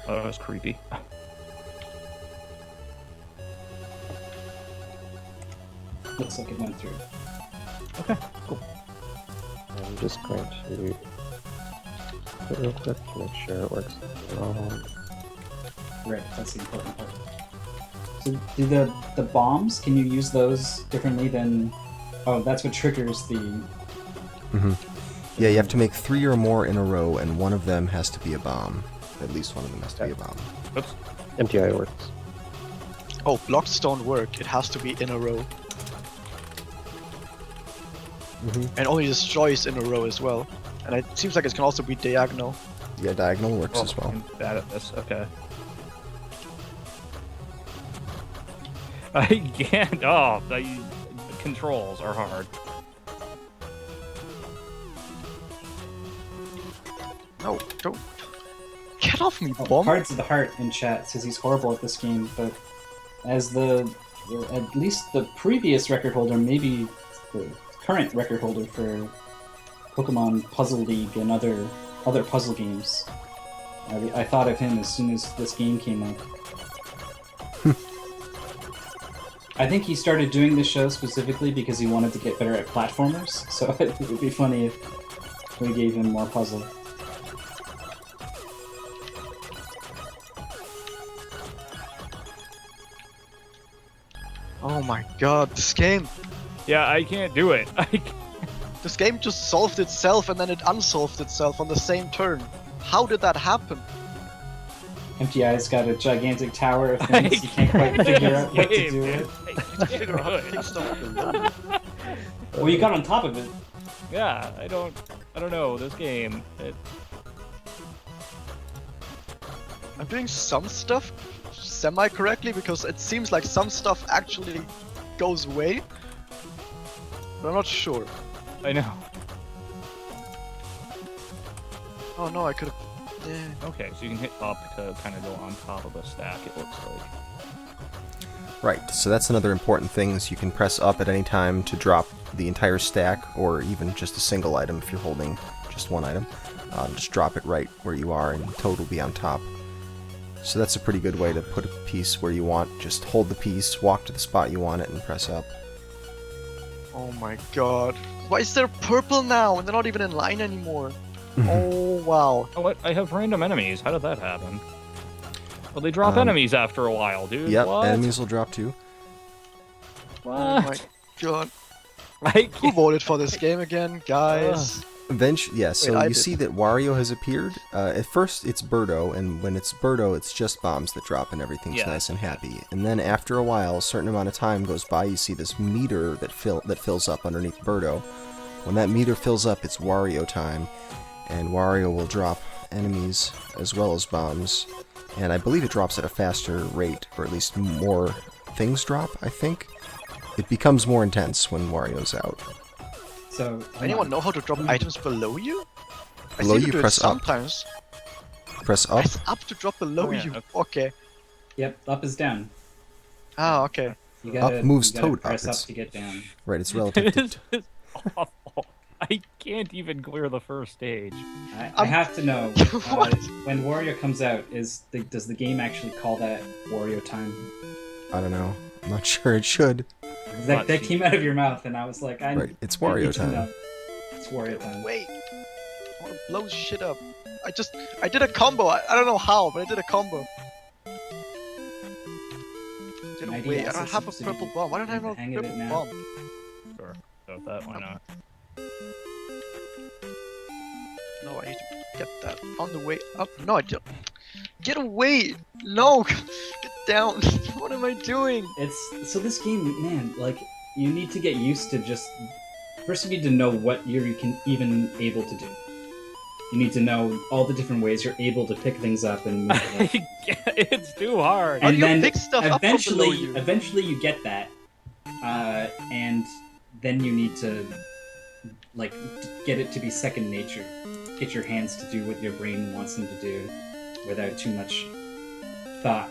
Oh, that was creepy. Looks like it went through. Okay, cool. I'm just going to do it real quick to make sure it works. Right, that's the important part. So do the bombs, can you use those differently than... Oh, that's what triggers the... Mm-hmm. Yeah, you have to make 3 or more in a row, and one of them has to be a bomb. At least one of them has to be a bomb. Oops. MTI works. Oh, blocks don't work. It has to be in a row. And only destroys in a row as well. And it seems like it can also be diagonal. Yeah, diagonal works as well. I'm bad at this. Okay. I can't. Oh, the controls are hard. No, don't. Get off me, Oh, bomb! Cards of the Heart in chat says he's horrible at this game, but as at least the previous record holder, maybe the current record holder for Pokemon Puzzle League and other puzzle games, I thought of him as soon as this game came out. I think he started doing this show specifically because he wanted to get better at platformers, so it would be funny if we gave him more puzzle. Oh my god, this game! Yeah, I can't do it. This game just solved itself and then it unsolved itself on the same turn. How did that happen? MTI's got a gigantic tower of things you can't quite figure out what to do with. Figure out how to pick stuff below. Well, you got on top of it. Yeah, I don't know this game. I'm doing some stuff semi-correctly because it seems like some stuff actually goes away. But I'm not sure. I know. Oh no, I could've... Yeah. Okay, so you can hit up to kind of go on top of a stack, it looks like. Right, so that's another important thing, is you can press up at any time to drop the entire stack, or even just a single item if you're holding just one item. Just drop it right where you are and toad will be on top. So that's a pretty good way to put a piece where you want. Just hold the piece, walk to the spot you want it, and press up. Oh my god. Why is there purple now and they're not even in line anymore? Oh wow. Oh, what? I have random enemies. How did that happen? Well, they drop Um, enemies after a while, dude. Yep, What? enemies will drop too. What? Oh my god. I Who can't... voted for this game again, guys? Eventually, yeah, so I you did. see that Wario has appeared. At first, it's Birdo, and when it's Birdo, it's just bombs that drop and everything's Yeah. nice and happy. And then after a while, a certain amount of time goes by, you see this meter that fills up underneath Birdo. When that meter fills up, it's Wario time, and Wario will drop enemies as well as bombs. And I believe it drops at a faster rate, or at least more things drop, I think. It becomes more intense when Wario's out. So, Anyone know how to drop items below you? Below I see you, do press it up. sometimes. Press up. Press up to drop below Oh, yeah, you. okay. Okay. Yep, up is down. Ah, okay. You gotta, Up moves you gotta Toad up. press up It's- to get down. Right, it's relative to... This is awful. I can't even clear the first stage. I have to know, What? when Wario comes out, does the game actually call that Wario time? I don't know. I'm not sure it should. That came out of your mouth, and I was like, Right, it's I Wario need to time. know. It's Wario time. Wait. I wanna blow shit up. I did a combo. I don't know how, but I did a combo. Get An away. idea I don't have a also purple to bomb. Why don't I have a hang of it purple now. bomb? Sure. So with that, why not? No, I need to get that on the way up. No, I don't. Get away! No! Get down! What am I doing? So this game, man, like, you need to get used to just... First you need to know what you're even able to do. You need to know all the different ways you're able to pick things up and move it up. It's too hard. How do And you then pick stuff up from below you? eventually you get that, and then you need to, like, get it to be second nature. Get your hands to do what your brain wants them to do, without too much thought.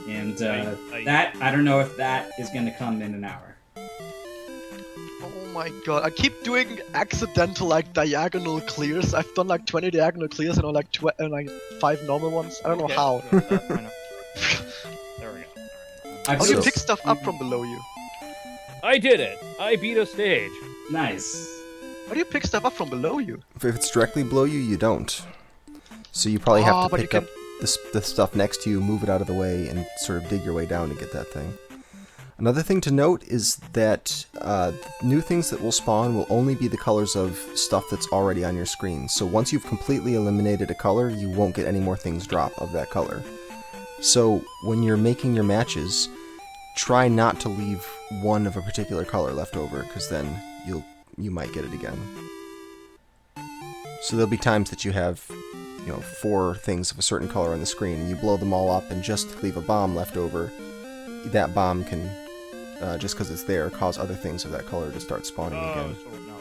And I I don't know if that is going to come in an hour. Oh my god, I keep doing accidental like diagonal clears. I've done like 20 diagonal clears and like 5 normal ones. I don't know how. There we go. Alright. I've How do you noticed- pick stuff up from below you? I did it! I beat a stage. Nice. How do you pick stuff up from below you? If it's directly below you, you don't. So you probably have to but you pick up the stuff next to you, move it out of the way, and sort of dig your way down to get that thing. Another thing to note is that new things that will spawn will only be the colors of stuff that's already on your screen. So once you've completely eliminated a color, you won't get any more things drop of that color. So when you're making your matches, try not to leave one of a particular color left over, because then you might get it again. So there'll be times that you have, 4 things of a certain color on the screen, and you blow them all up and just leave a bomb left over. That bomb can, just because it's there, cause other things of that color to start spawning again. So now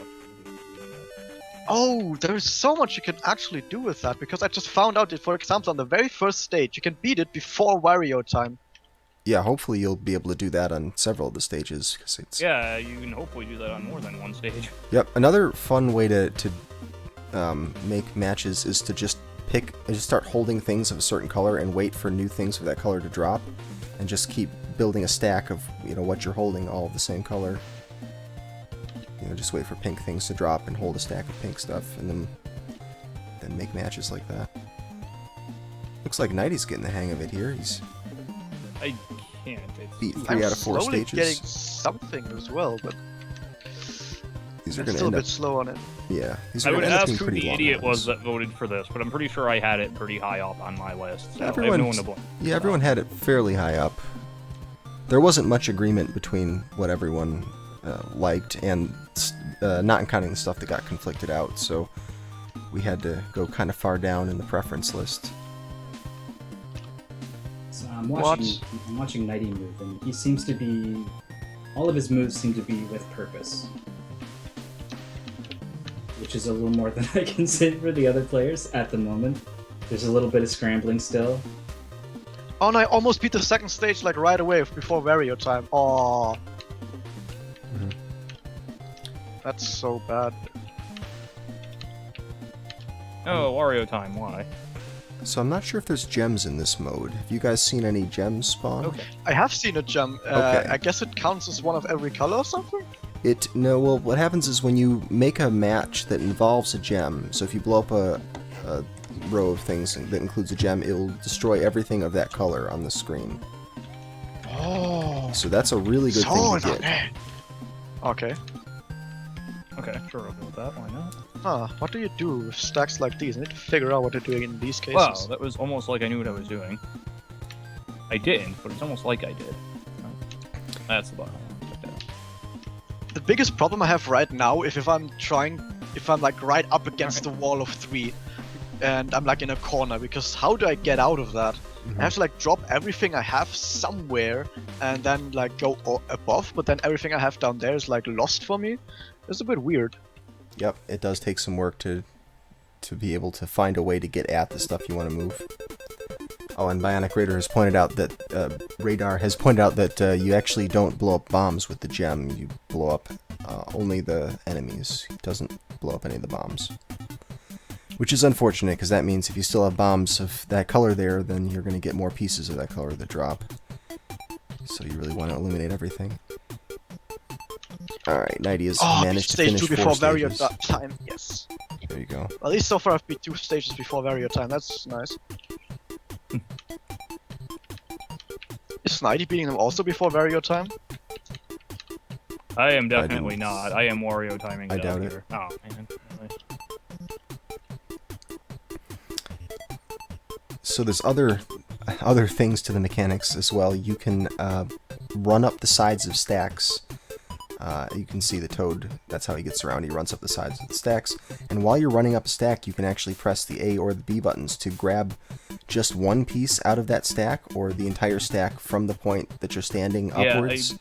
Oh, there's so much you can actually do with that, because I just found out that, for example, on the very first stage, you can beat it before Wario time. Yeah, hopefully you'll be able to do that on several of the stages. 'Cause it's... yeah, you can hopefully do that on more than one stage. Yep, another fun way to make matches is to just start holding things of a certain color and wait for new things of that color to drop, and just keep building a stack of what you're holding all of the same color. Just wait for pink things to drop and hold a stack of pink stuff, and then make matches like that. Looks like Nighty's getting the hang of it here. He's I can't. It's... beat 3 I'm out of 4 slowly stages. getting something as well, but These are I'm going to still a end bit up, slow on it. yeah. These I are would going to end up ask being who pretty the long idiot was ones. that voted for this, but I'm pretty sure I had it pretty high up on my list. So I have Everyone, no one to blame. yeah, everyone had it fairly high up. There wasn't much agreement between what everyone liked and not counting the stuff that got conflicted out, so we had to go kind of far down in the preference list. So I'm watching Nighty move, and he seems to be... all of his moves seem to be with purpose. Which is a little more than I can say for the other players at the moment. There's a little bit of scrambling still. Oh, and I almost beat the second stage like right away before Wario time. Oh, that's so bad. Oh, Wario time, why? So I'm not sure if there's gems in this mode. Have you guys seen any gems spawn? Okay. I have seen a gem. Okay. I guess it counts as one of every color or something? Well, what happens is when you make a match that involves a gem, so if you blow up a row of things that includes a gem, it'll destroy everything of that color on the screen. Oh, So that's a really good thing to get. Okay. Okay, sure, I'll go with that. Why not? Huh, what do you do with stacks like these? I need to figure out what they're doing in these cases. Wow, that was almost like I knew what I was doing. I didn't, but it's almost like I did. No. That's the bottom. The biggest problem I have right now, if I'm like right up against the wall of 3, and I'm like in a corner, because how do I get out of that? I have to like drop everything I have somewhere, and then like go above, but then everything I have down there is like lost for me. It's a bit weird. Yep, it does take some work to be able to find a way to get at the stuff you want to move. Oh, and Bionic Radar has pointed out that you actually don't blow up bombs with the gem. You blow up only the enemies. It doesn't blow up any of the bombs. Which is unfortunate, because that means if you still have bombs of that color there, then you're going to get more pieces of that color that drop. So you really want to eliminate everything. Alright, Nighty has managed to stage finish 2 4 before stages. Wario time. Yes. There you go. At least so far I've beat 2 stages before Wario time. That's nice. Is Nighty beating them also before Wario time? I am definitely didn't- not. I am Wario timing I down doubt it. here. Oh, man. Really? So there's other things to the mechanics as well. You can run up the sides of stacks. You can see the Toad, that's how he gets around, he runs up the sides of the stacks. And while you're running up a stack, you can actually press the A or the B buttons to grab just one piece out of that stack, or the entire stack from the point that you're standing Yeah, upwards.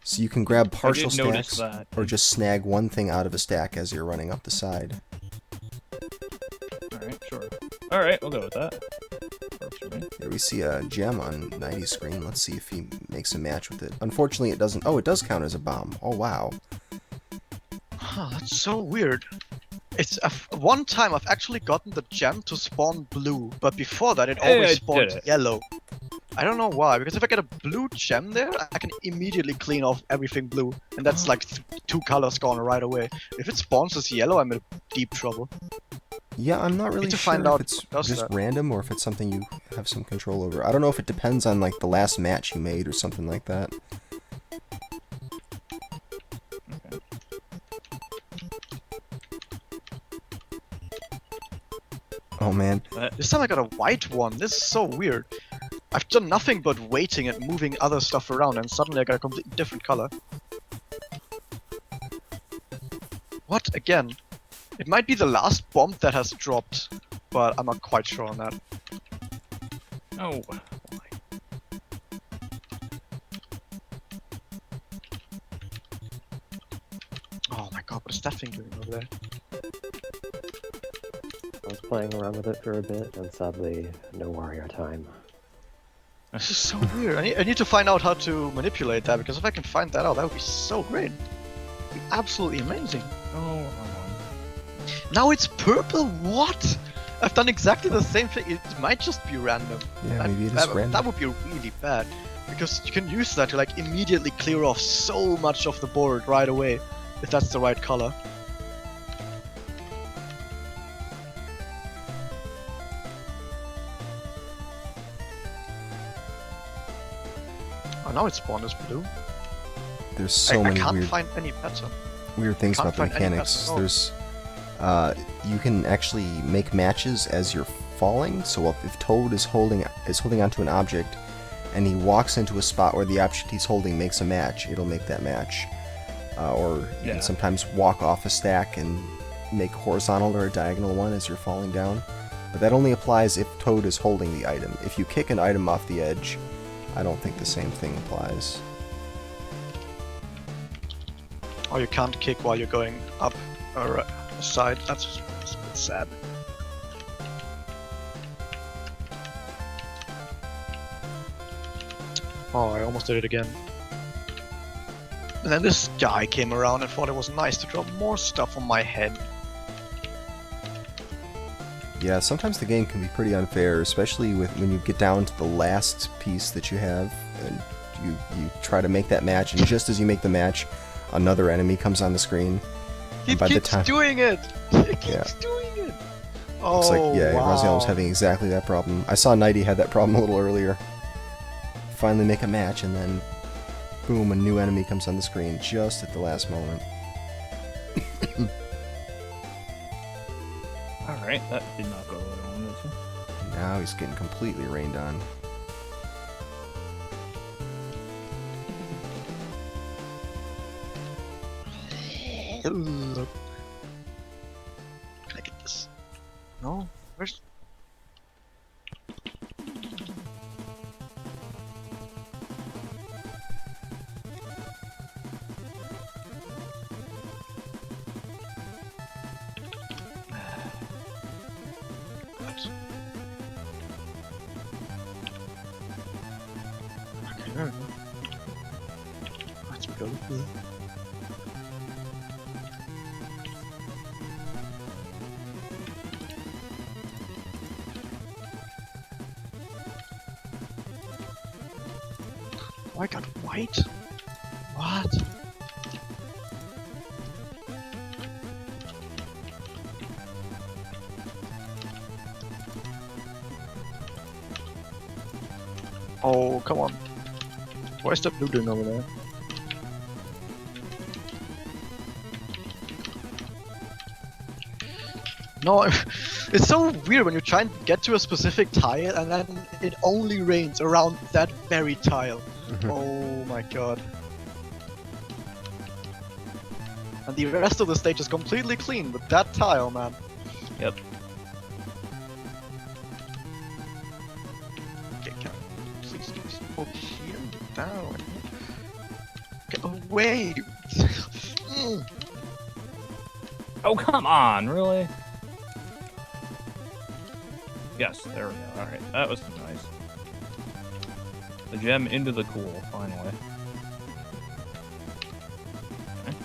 So you can grab partial did notice stacks, that. or just snag one thing out of a stack as you're running up the side. Alright, sure. Alright, we'll go with that. Works for me. Here we see a gem on 90's screen. Let's see if he makes a match with it. Unfortunately, it doesn't... Oh, it does count as a bomb. Oh, wow. Huh, that's so weird. It's one time I've actually gotten the gem to spawn blue, but before that it Hey, always I spawned did it. yellow. I don't know why, because if I get a blue gem there, I can immediately clean off everything blue, and that's like 2 colors gone right away. If it spawns as yellow, I'm in deep trouble. Yeah, I'm not really to sure find if out it's what does just that. random or if it's something you have some control over. I don't know if it depends on like the last match you made or something like that. Okay. Oh man. This time I got a white one. This is so weird. I've done nothing but waiting and moving other stuff around, and suddenly I got a completely different color. What? Again? It might be the last bomb that has dropped, but I'm not quite sure on that. Oh. Oh my god, what is that thing doing over there? I was playing around with it for a bit, and sadly, no Wario time. This is so weird. I need to find out how to manipulate that, because if I can find that out, that would be so great. It'd be absolutely amazing. Oh. Now it's purple? What? I've done exactly the same thing. It might just be random. Yeah, maybe it is random. That would be really bad. Because you can use that to like immediately clear off so much of the board right away. If that's the right color. Oh, now it's spawned as blue. There's so I many can't weird find any pattern. things Can't about the find any mechanics. pattern. There's you can actually make matches as you're falling. So if Toad is holding onto an object and he walks into a spot where the object he's holding makes a match, it'll make that match. Or you can sometimes walk off a stack and make a horizontal or a diagonal one as you're falling down. But that only applies if Toad is holding the item. If you kick an item off the edge, I don't think the same thing applies. Or you can't kick while you're going up or side. That's a bit sad. Oh, I almost did it again. And then this guy came around and thought it was nice to drop more stuff on my head. Yeah, sometimes the game can be pretty unfair, especially when you get down to the last piece that you have, and you try to make that match, and just as you make the match, another enemy comes on the screen. He And by the keeps time, doing it! He keeps doing it! Oh, it's like, yeah, wow. Razil was having exactly that problem. I saw Nighty had that problem a little earlier. Finally make a match, and then, boom, a new enemy comes on the screen just at the last moment. Alright, that did not go the way I wanted to. Now he's getting completely rained on. Hello. Can I get this? No? Where's... Okay, let's go. Oh, I got white? What? Oh, come on. What is that blue doing over there? No, it's so weird when you try and get to a specific tile and then it only rains around that very tile. Oh my god. And the rest of the stage is completely clean with that tile, man. Yep. Okay, please hold here down. Get away! Oh, come on, really? Yes, there we go. Alright, that was nice. The gem into the cool, finally. Okay.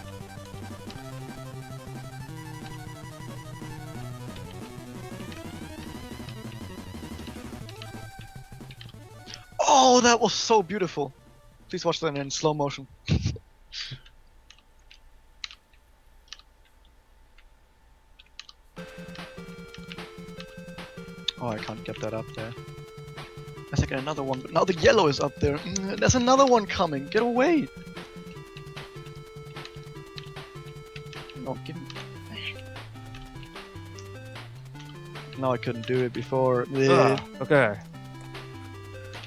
Oh, that was so beautiful. Please watch that in slow motion. Oh, I can't get that up there. Let's get another one, but now the yellow is up there. There's another one coming. Get away! No, give me. No, I couldn't do it before. Okay.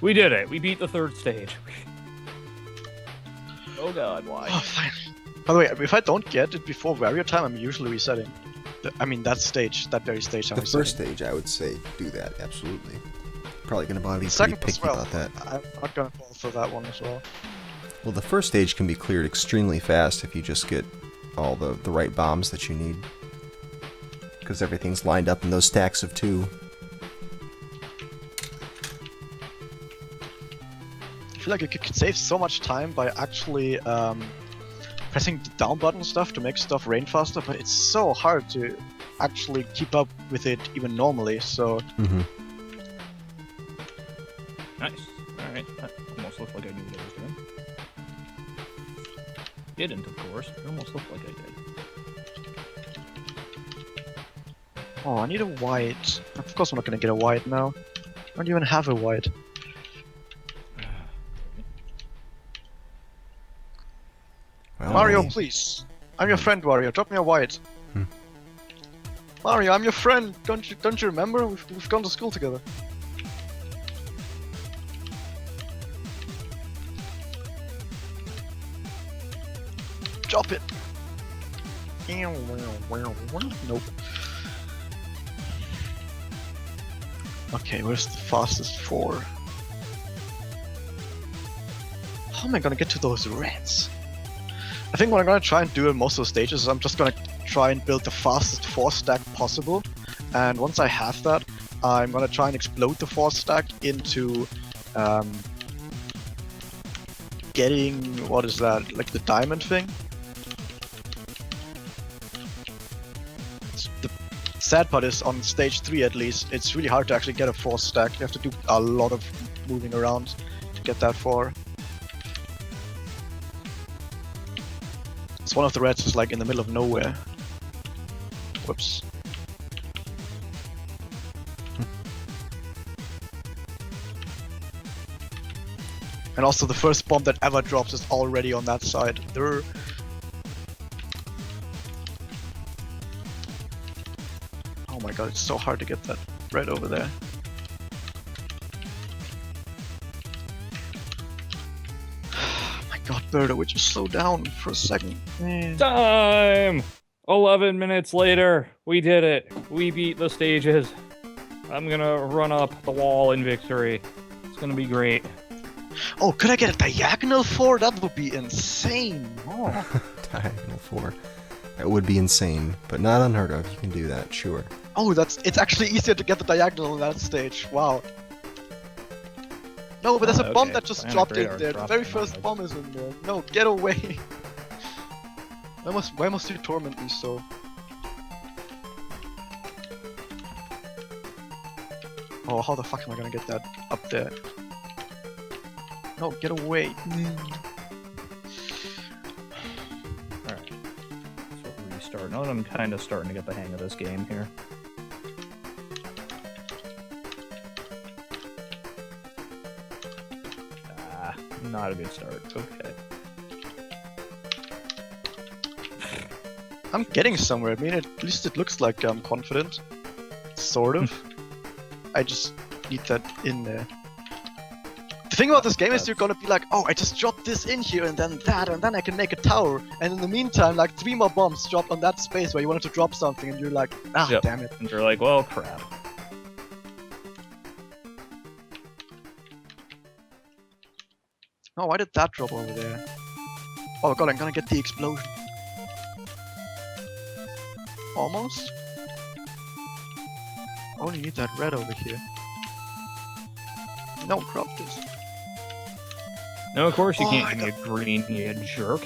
We did it. We beat the third stage. Oh god, why? Oh, fine. By the way, if I don't get it before Wario time, I'm usually resetting. I mean, that stage, that very stage. I'm The resetting. first stage, I would say, do that, absolutely. Probably gonna be pretty Second as picky well. about that. I'm not gonna fall for that one as well. Well, the first stage can be cleared extremely fast if you just get all the right bombs that you need. Because everything's lined up in those stacks of 2. I feel like you could save so much time by actually pressing the down button stuff to make stuff rain faster, but it's so hard to actually keep up with it even normally, so... Mm-hmm. Nice. Alright, that almost looked like I knew what I was doing. Didn't, of course. It almost looked like I did. Oh, I need a white. Of course I'm not gonna get a white now. I don't even have a white. Well, Mario, any- please. I'm your friend, Wario. Drop me a white. Hmm. Mario, I'm your friend. Don't you remember? We've gone to school together. Drop it. Nope. Okay, where's the fastest 4? How am I gonna get to those reds? I think what I'm gonna try and do in most of the stages is I'm just gonna try and build the fastest 4 stack possible, and once I have that, I'm gonna try and explode the 4 stack into getting, what is that, like the diamond thing? The sad part is on stage 3 at least, it's really hard to actually get a 4 stack. You have to do a lot of moving around to get that far. One of the reds is like in the middle of nowhere. Whoops. And also the first bomb that ever drops is already on that side. There. Oh my god, it's so hard to get that red over there. God, Birdo, would you slow down for a second? Time! 11 minutes later, we did it. We beat the stages. I'm gonna run up the wall in victory. It's gonna be great. Oh, could I get a diagonal 4? That would be insane. Oh, Diagonal 4. That would be insane, but not unheard of. You can do that, sure. oh, it's actually easier to get the diagonal on that stage. Wow. No, but there's a bomb okay. that just Bionic dropped in radar there. The dropped very in my first head. bomb is in there. No, get away. Why must you torment me so? Oh, how the fuck am I gonna get that up there? No, get away. Alright. So restart. Now that I'm kind of starting to get the hang of this game here. Ah, not a good start. Okay. I'm getting somewhere. I mean, at least it looks like I'm confident. Sort of. I just need that in there. The thing about this game is you're gonna be like, oh, I just dropped this in here and then that, and then I can make a tower. And in the meantime, like 3 more bombs dropped on that space where you wanted to drop something, and you're like, ah, Yep. damn it. And you're like, well, crap. Oh, why did that drop over there? Oh god, I'm gonna get the explosion. Almost? I only need that red over here. No, drop this. No, of course you Oh, can't I give me a green, you jerk.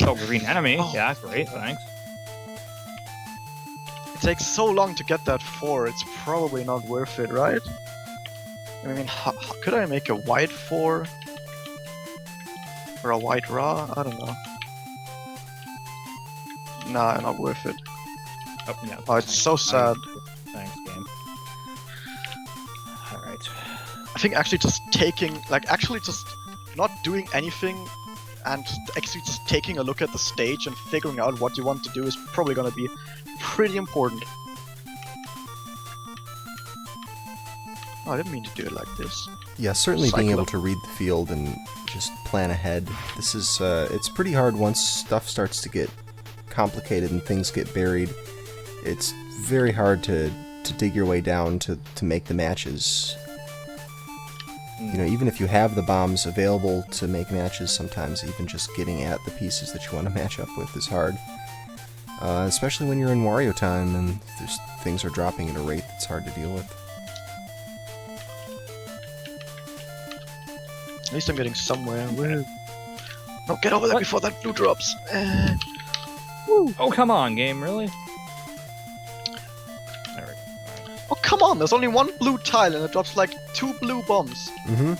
Oh, green enemy. Oh. Yeah, great, thanks. It takes so long to get that 4, it's probably not worth it, right? I mean, could I make a white 4? Or a white Ra? I don't know. Nah, not worth it. Oh, yeah. Oh, it's so sad. Thanks, game. Alright. I think actually just taking, like, actually just not doing anything and actually just taking a look at the stage and figuring out what you want to do is probably gonna be pretty important. Oh, I didn't mean to do it like this. Yeah, certainly being Cycle. able to read the field and just plan ahead. This is, it's pretty hard once stuff starts to get complicated and things get buried. It's very hard to dig your way down to make the matches. You know, even if you have the bombs available to make matches, sometimes even just getting at the pieces that you want to match up with is hard. Especially when you're in Wario time and things are dropping at a rate that's hard to deal with. At least I'm getting somewhere. Woo. No, get over there before that blue drops. Woo. Oh, come on, game, really? There we go. Oh, come on, there's only one blue tile and it drops like 2 blue bombs. Mm-hmm.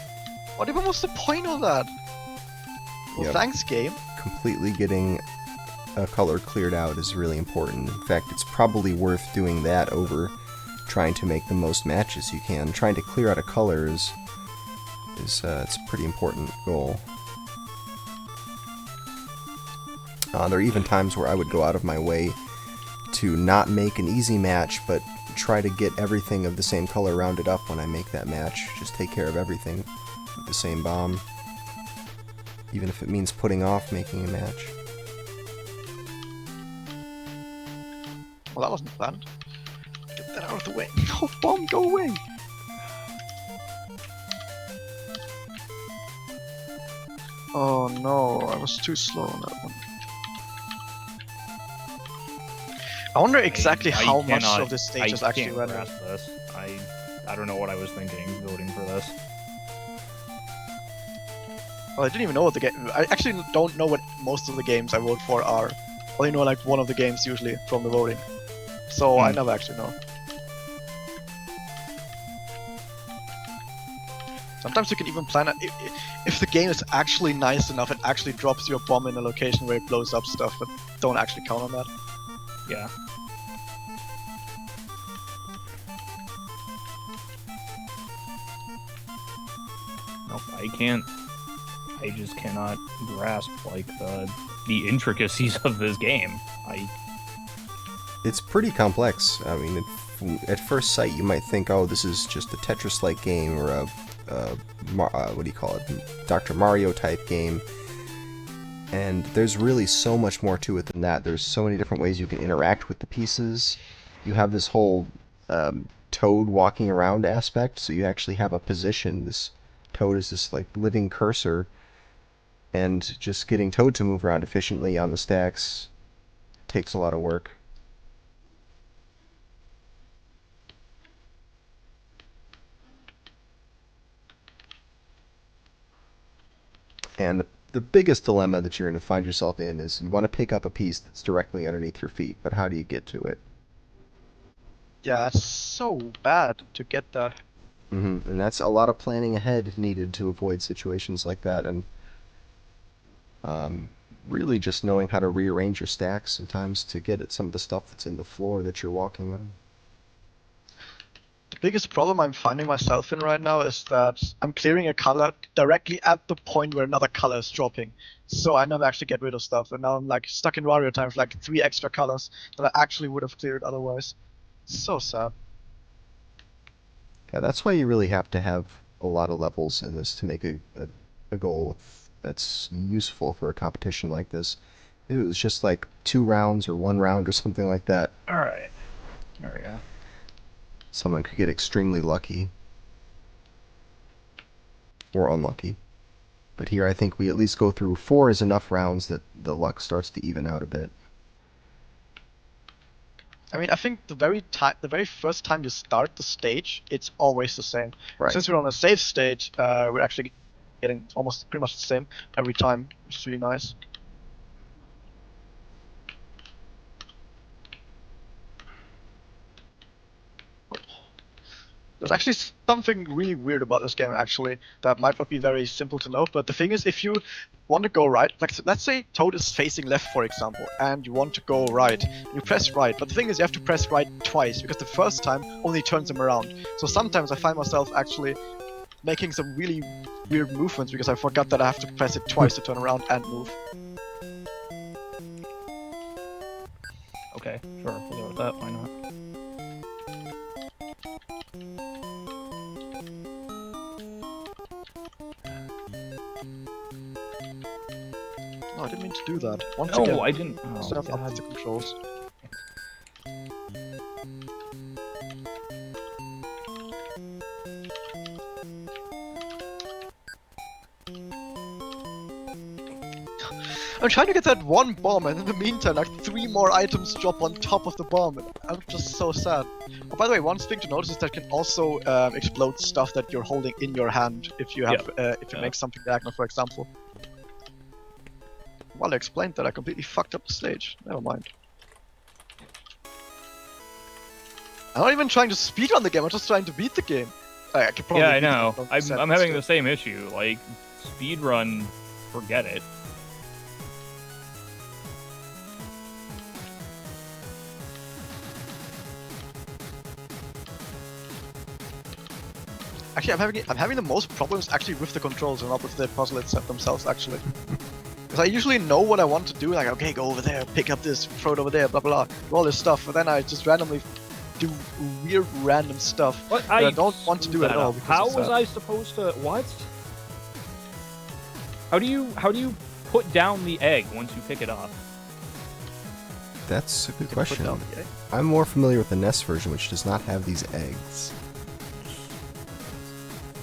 What even was the point of that? Well, Yep. thanks, game. Completely getting a color cleared out is really important. In fact, it's probably worth doing that over trying to make the most matches you can. Trying to clear out a color is it's a pretty important goal. There are even times where I would go out of my way to not make an easy match, but try to get everything of the same color rounded up when I make that match. Just take care of everything with the same bomb, even if it means putting off making a match. Well, that wasn't planned. Get that out of the way. No, bomb, go away. Oh no, I was too slow on that one. I wonder exactly I how much cannot- of this stage is actually can't rendered. grasp this. I don't know what I was thinking voting for this. Well, I didn't even know what the game. I actually don't know what most of the games I vote for are. I only know like one of the games usually from the voting. So I never actually know. Sometimes you can even plan it. If the game is actually nice enough, it actually drops you a bomb in a location where it blows up stuff, but don't actually count on that. Yeah. Nope, I just cannot grasp like the intricacies of this game. It's pretty complex. I mean, at first sight, you might think, "Oh, this is just a Tetris-like game or a what do you call it, Dr. Mario type game." And there's really so much more to it than that. There's so many different ways you can interact with the pieces. You have this whole Toad walking around aspect, so you actually have a position. This Toad is this like living cursor, and just getting Toad to move around efficiently on the stacks takes a lot of work. And the biggest dilemma that you're going to find yourself in is you want to pick up a piece that's directly underneath your feet, but how do you get to it? Yeah, it's so bad to get that. And that's a lot of planning ahead needed to avoid situations like that, and really just knowing how to rearrange your stacks sometimes to get at some of the stuff that's in the floor that you're walking on. The biggest problem I'm finding myself in right now is that I'm clearing a color directly at the point where another color is dropping. So I never actually get rid of stuff, and now I'm like stuck in Wario time for like 3 extra colors that I actually would have cleared otherwise. So sad. Yeah, that's why you really have to have a lot of levels in this to make a goal that's useful for a competition like this. If it was just like 2 rounds or 1 round or something like that, Alright. There we go. someone could get extremely lucky. Or unlucky. But here I think we at least go through 4 is enough rounds that the luck starts to even out a bit. I mean, I think the very first time you start the stage, it's always the same. Right. Since we're on a safe stage, we're actually getting almost pretty much the same every time, which is really nice. There's actually something really weird about this game, actually, that might not be very simple to know, but the thing is, if you want to go right, like, let's say Toad is facing left, for example, and you want to go right, you press right, but the thing is, you have to press right twice, because the first time only turns him around. So sometimes I find myself actually making some really weird movements, because I forgot that I have to press it twice to turn around and move. Okay, sure, we'll go with that, why not? No, I didn't mean to do that. Once No, again, I didn't. Oh, stuff up God. the controls. I'm trying to get that one bomb, and in the meantime, like 3 more items drop on top of the bomb. And I'm just so sad. Oh, by the way, one thing to notice is that can also explode stuff that you're holding in your hand if you have if you make something diagonal, for example. Well, I explained that I completely fucked up the stage. Never mind. I'm not even trying to speedrun the game. I'm just trying to beat the game. I could probably Yeah, I beat it know. in I'm 100%, having still. the same issue. Like, speedrun, forget it. Actually, I'm having the most problems actually with the controls and not with the puzzle itself themselves actually. Because I usually know what I want to do, like okay, go over there, pick up this, throw it over there, blah blah, do all this stuff, but then I just randomly do weird random stuff What? that I don't want to do at all. How was I supposed to? What? How do you put down the egg once you pick it up? That's a good Put question. down the egg? I'm more familiar with the NES version, which does not have these eggs.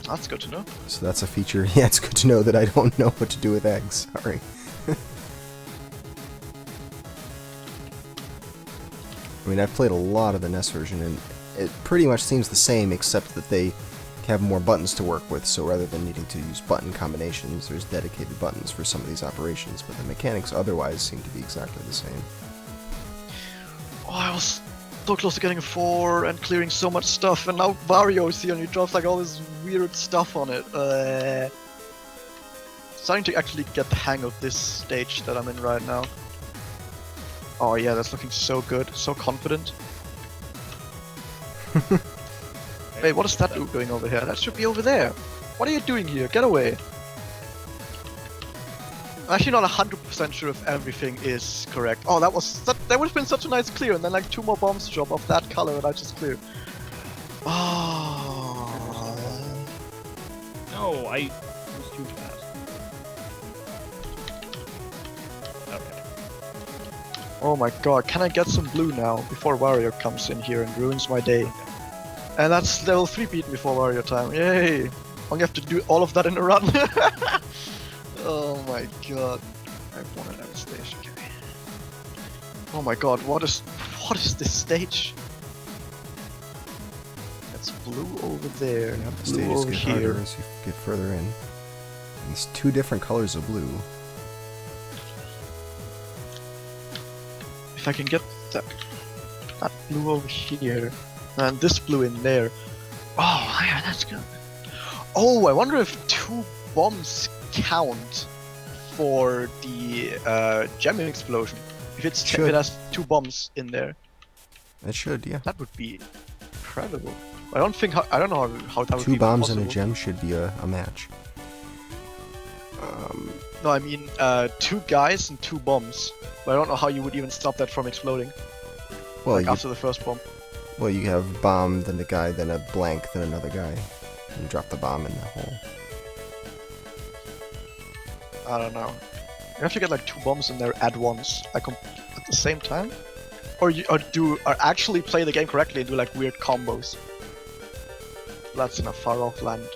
That's good to know. So that's a feature. Yeah, it's good to know that I don't know what to do with eggs. Sorry. I mean, I've played a lot of the NES version, and it pretty much seems the same, except that they have more buttons to work with, so rather than needing to use button combinations, there's dedicated buttons for some of these operations, but the mechanics otherwise seem to be exactly the same. Oh, I was so close to getting a 4 and clearing so much stuff, and now Wario is here and he drops like all this weird stuff on it. Starting to actually get the hang of this stage that I'm in right now. Oh yeah, that's looking so good, so confident. Wait, what is that doing over here? That should be over there. What are you doing here? Get away. I'm actually not 100% sure if everything is correct. Oh, that would have been such a nice clear, and then like 2 more bombs drop of that color and I just clear. Oh. No, I was too fast. Okay. Oh my god, can I get some blue now before Wario comes in here and ruins my day? And that's level 3 beaten before Wario time. Yay! Only have to do all of that in a run. Oh my god. I won another stage. Okay. Oh my god, what is this stage? That's blue over there. The Blue stages over get here. harder as you get further in. And there's 2 different colors of blue. If I can get that blue over here and this blue in there. Oh yeah, that's good. Oh, I wonder if 2 bombs count for the gem explosion. If it has 2 bombs in there, It should, yeah. that would be incredible. I don't know how that would be 2 bombs possible. and a gem should be a match. No, I mean 2 guys and 2 bombs. But I don't know how you would even stop that from exploding. Well, Like after the first bomb. well, you have bomb, then a guy, then a blank, then another guy. And you drop the bomb in the hole. I don't know. You have to get like 2 bombs in there at once, like at the same time, or actually play the game correctly and do like weird combos. That's in a far off land.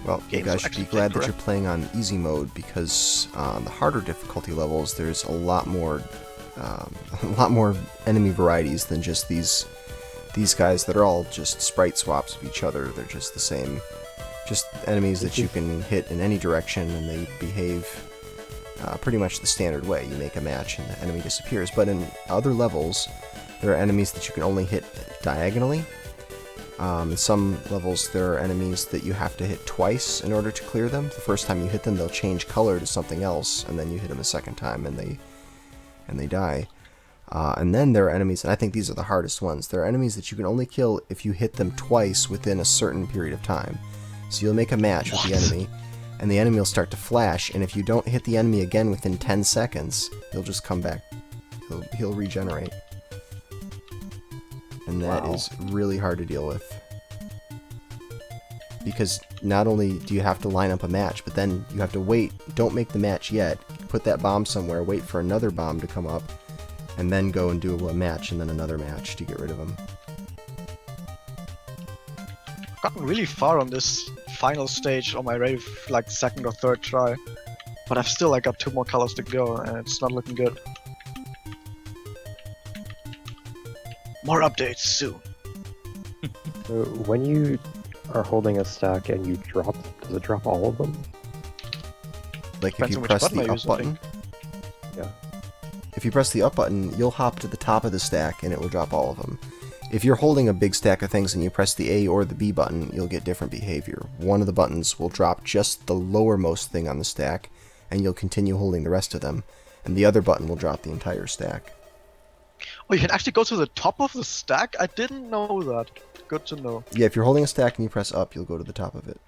Well, you Games guys will should be actually play glad that you're correct. playing on easy mode, because on the harder difficulty levels, there's a lot more enemy varieties than just these guys that are all just sprite swaps of each other. They're just the same, just enemies that you can hit in any direction, and they behave pretty much the standard way. You make a match and the enemy disappears. But in other levels, There are enemies that you can only hit diagonally. In some levels, there are enemies that you have to hit twice in order to clear them. The first time you hit them, they'll change color to something else, and then you hit them a second time, and they die. And then there are enemies, and I think these are the hardest ones. There are enemies that you can only kill if you hit them twice within a certain period of time. So you'll make a match with the enemy, and the enemy will start to flash, and if you don't hit the enemy again within 10 seconds, he'll just come back. He'll regenerate. And that is really hard to deal with. Because not only do you have to line up a match, but then you have to wait. Don't make the match yet. Put that bomb somewhere, wait for another bomb to come up, and then go and do a match and then another match to get rid of them. I've gotten really far on this final stage on my very like second or third try, but I've still got 2 more colors to go, and it's not looking good. More updates soon. So when you are holding a stack and you drop, does it drop all of them? Like if Depends you on which press button I the up use, I button, Yeah. if you press the up button, you'll hop to the top of the stack and it will drop all of them. If you're holding a big stack of things and you press the A or the B button, you'll get different behavior. One of the buttons will drop just the lowermost thing on the stack, and you'll continue holding the rest of them, and the other button will drop the entire stack. Oh, you can actually go to the top of the stack? I didn't know that. Good to know. Yeah, if you're holding a stack and you press up, you'll go to the top of it.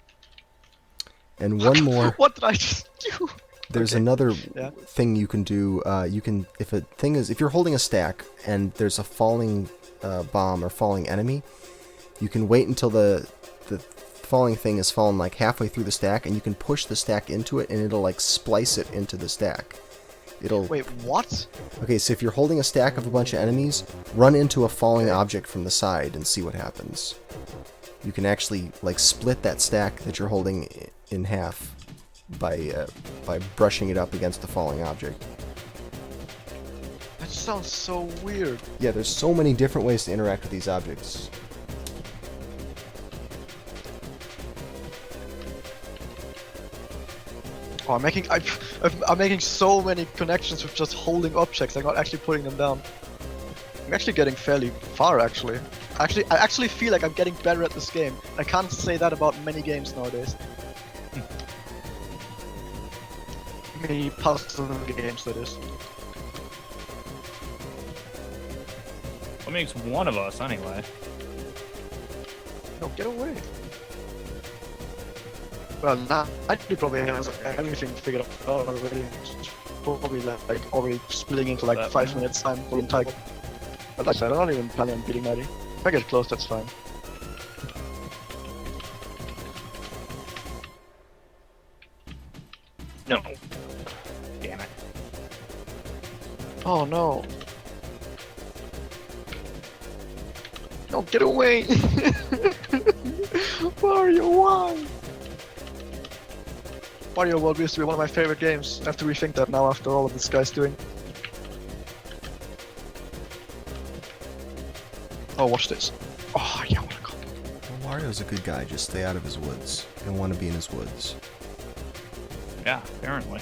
And one more. What did I just do? There's Okay. another Yeah. thing you can do. If you're holding a stack and there's a falling bomb or falling enemy, you can wait until the falling thing has fallen like halfway through the stack, and you can push the stack into it, and it'll like splice it into the stack. It'll. Wait, what? Okay, so if you're holding a stack of a bunch of enemies, run into a falling object from the side and see what happens. You can actually like split that stack that you're holding in half by brushing it up against the falling object. That sounds so weird. Yeah, there's so many different ways to interact with these objects. Oh, I'm making so many connections with just holding objects. I'm not actually putting them down. I'm actually getting fairly far, actually. I actually feel like I'm getting better at this game. I can't say that about many games nowadays. Many puzzle games, that is. What makes one of us, anyway? No, get away. Well, now I probably has everything figured out already. Probably like already splitting into like 5 minutes time for the entire. But like I said, I'm not even planning on beating Maddie. If I get close, that's fine. No. Damn it. Oh no. No, get away! Wario, why? Wario World used to be one of my favorite games. I have to rethink that now after all of this guy's doing. Oh, watch this. Oh, yeah, I wanna go. Well, Wario's a good guy, just stay out of his woods. You don't want to be in his woods. Yeah, apparently.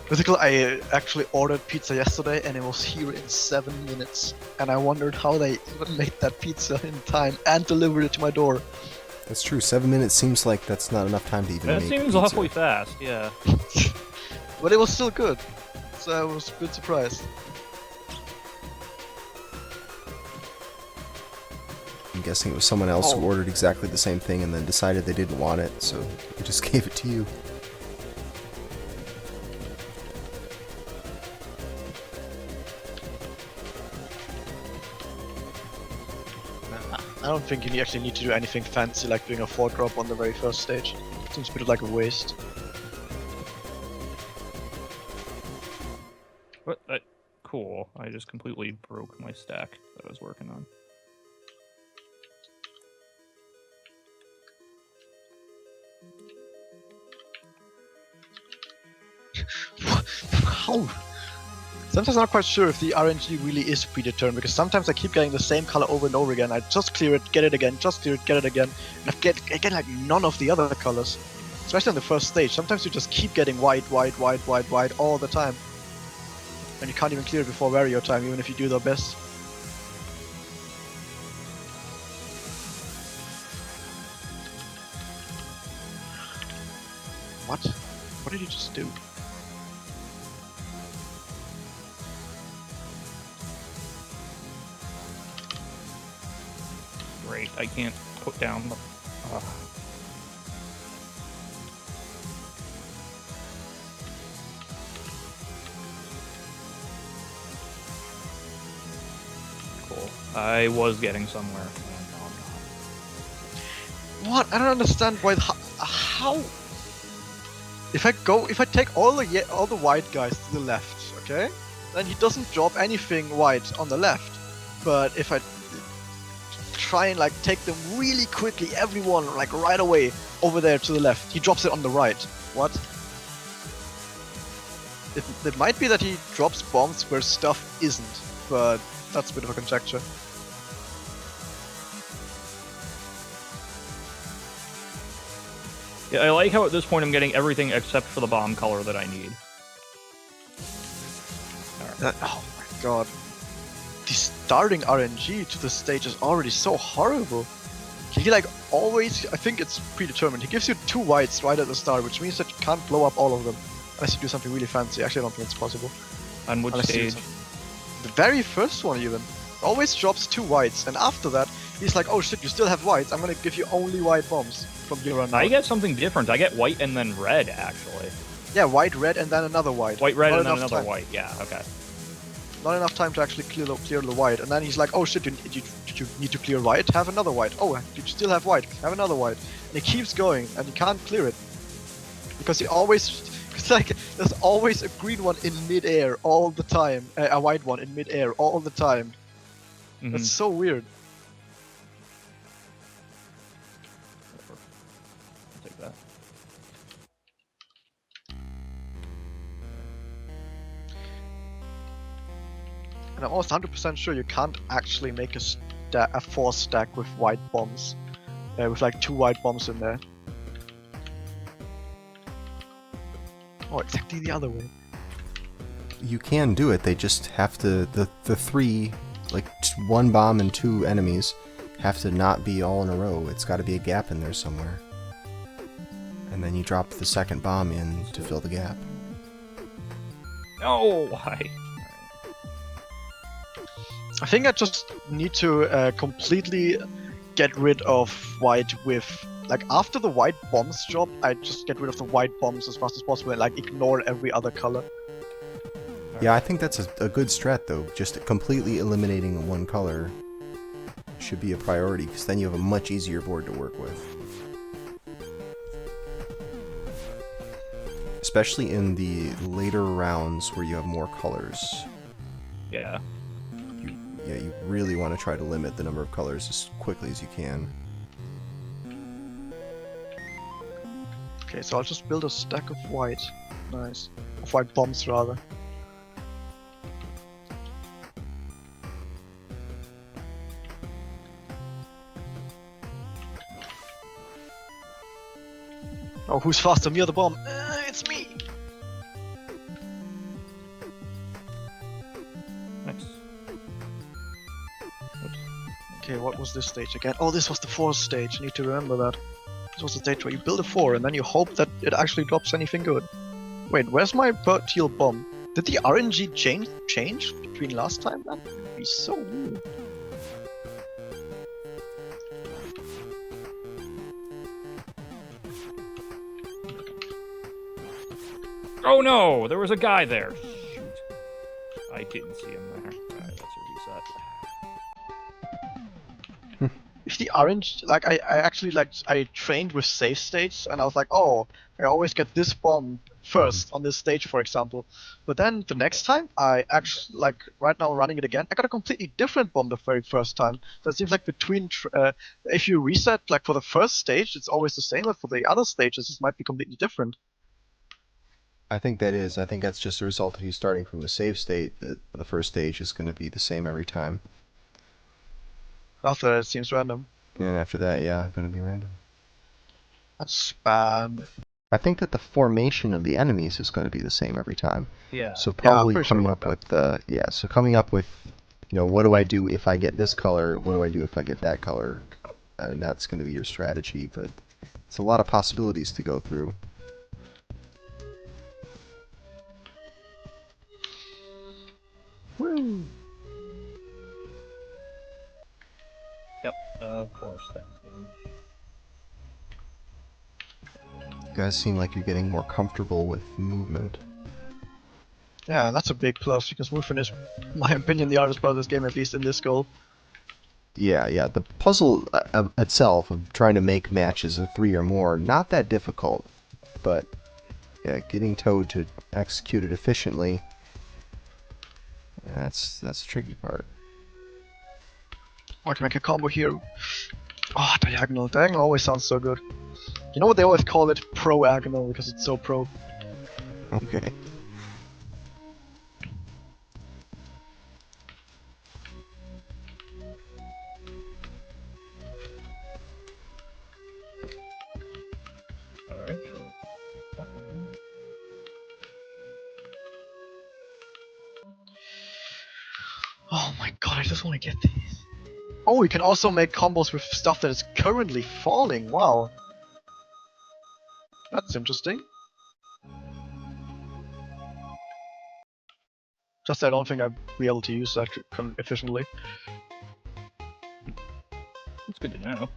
Razil, I actually ordered pizza yesterday and it was here in 7 minutes. And I wondered how they even made that pizza in time and delivered it to my door. That's true, 7 minutes seems like that's not enough time to even That make seems pizza. awfully fast, yeah. But it was still good. So I was a bit surprised. I'm guessing it was someone else who Oh. ordered exactly the same thing and then decided they didn't want it, so they just gave it to you. I don't think you actually need to do anything fancy like doing a 4-drop on the very first stage. Seems a bit like a waste. What? Cool. I just completely broke my stack that I was working on. How? Sometimes I'm not quite sure if the RNG really is predetermined, because sometimes I keep getting the same color over and over again. I just clear it, get it again, just clear it, get it again, and I get like none of the other colors. Especially on the first stage. Sometimes you just keep getting white all the time. And you can't even clear it before Wario time, even if you do the best. What? What did you just do? Great, I can't put down the... Cool. I was getting somewhere. and now I'm not. What? I don't understand why. How? If I take all the white guys to the left, okay, then he doesn't drop anything white on the left. But if I try and like take them really quickly, everyone like right away over there to the left, he drops it on the right. What? It might be that he drops bombs where stuff isn't, but that's a bit of a conjecture. Yeah, I like how at this point I'm getting everything except for the bomb color that I need. Oh my god. The starting RNG to the stage is already so horrible. He like always, I think it's predetermined, he gives you 2 whites right at the start, which means that you can't blow up all of them. Unless you do something really fancy. Actually, I don't think it's possible. On which Unless you do stage? the very first one even. Always drops 2 whites, and after that, he's like, oh shit, you still have whites, I'm gonna give you only white bombs from here on out. I get something different. I get white and then red, actually. Yeah, white, red, and then another white. White, red, Not and then enough another time. white. Yeah, okay. Not enough time to actually clear the white, and then he's like, oh shit, you need to clear white? Have another white. Oh, you still have white, have another white. And he keeps going, and you can't clear it. Because he always... It's like, there's always a green one in mid-air all the time. A white one in mid-air all the time. Mhm. That's so weird. I'll take that. And I'm almost 100% sure you can't actually make a 4 stack with white bombs. With like 2 white bombs in there. Oh, exactly the other way. You can do it, they just have to... The 3, like 1 bomb and 2 enemies, have to not be all in a row. It's got to be a gap in there somewhere. And then you drop the second bomb in to fill the gap. No, why? I think I just need to completely get rid of white with... Like, after the white bombs drop, I just get rid of the white bombs as fast as possible and, like, ignore every other color. Yeah, I think that's a good strat, though. Just completely eliminating 1 color should be a priority, because then you have a much easier board to work with. Especially in the later rounds where you have more colors. Yeah. Yeah, you really want to try to limit the number of colors as quickly as you can. Okay, so I'll just build a stack of white. Nice. Of white bombs, rather. Oh, who's faster, me or the bomb? It's me! Nice. Okay, what was this stage again? Oh, this was the 4th stage. I need to remember that. This was the stage where you build a 4 and then you hope that it actually drops anything good. Wait, where's my teal bomb? Did the RNG change between last time? That would be so weird. Oh no! There was a guy there. Shoot. I didn't see him there. Alright, that's a reset. If the orange, like I actually like I trained with save states and I was like, oh, I always get this bomb first on this stage, for example. But then the next time I actually like right now running it again, I got a completely different bomb the very first time. So it seems like between if you reset like for the first stage, it's always the same, but for the other stages, it might be completely different. I think that's just a result of you starting from a save state, that the first stage is going to be the same every time. After that, it seems random. And after that, yeah, going to be random. That's spam. I think that the formation of the enemies is going to be the same every time. Yeah. So I'm probably pretty sure coming about up with so coming up with, what do I do if I get this color? What do I do if I get that color? And that's going to be your strategy, but it's a lot of possibilities to go through. Woo! Yep. Of course. Thanks. You guys seem like you're getting more comfortable with movement. Yeah, that's a big plus because movement is, in my opinion, the hardest part of this game, at least in this goal. Yeah. The puzzle itself of trying to make matches of 3 or more, not that difficult, but yeah, getting Toad to execute it efficiently, that's the tricky part. I can make a combo here. Oh, diagonal. Diagonal always sounds so good. You know what they always call it? Pro-agonal, because it's so pro. Okay. Alright. Oh my god, I just want to get these. Oh, you can also make combos with stuff that is currently falling. Wow. That's interesting. Just I don't think I'd be able to use that efficiently. It's good to know.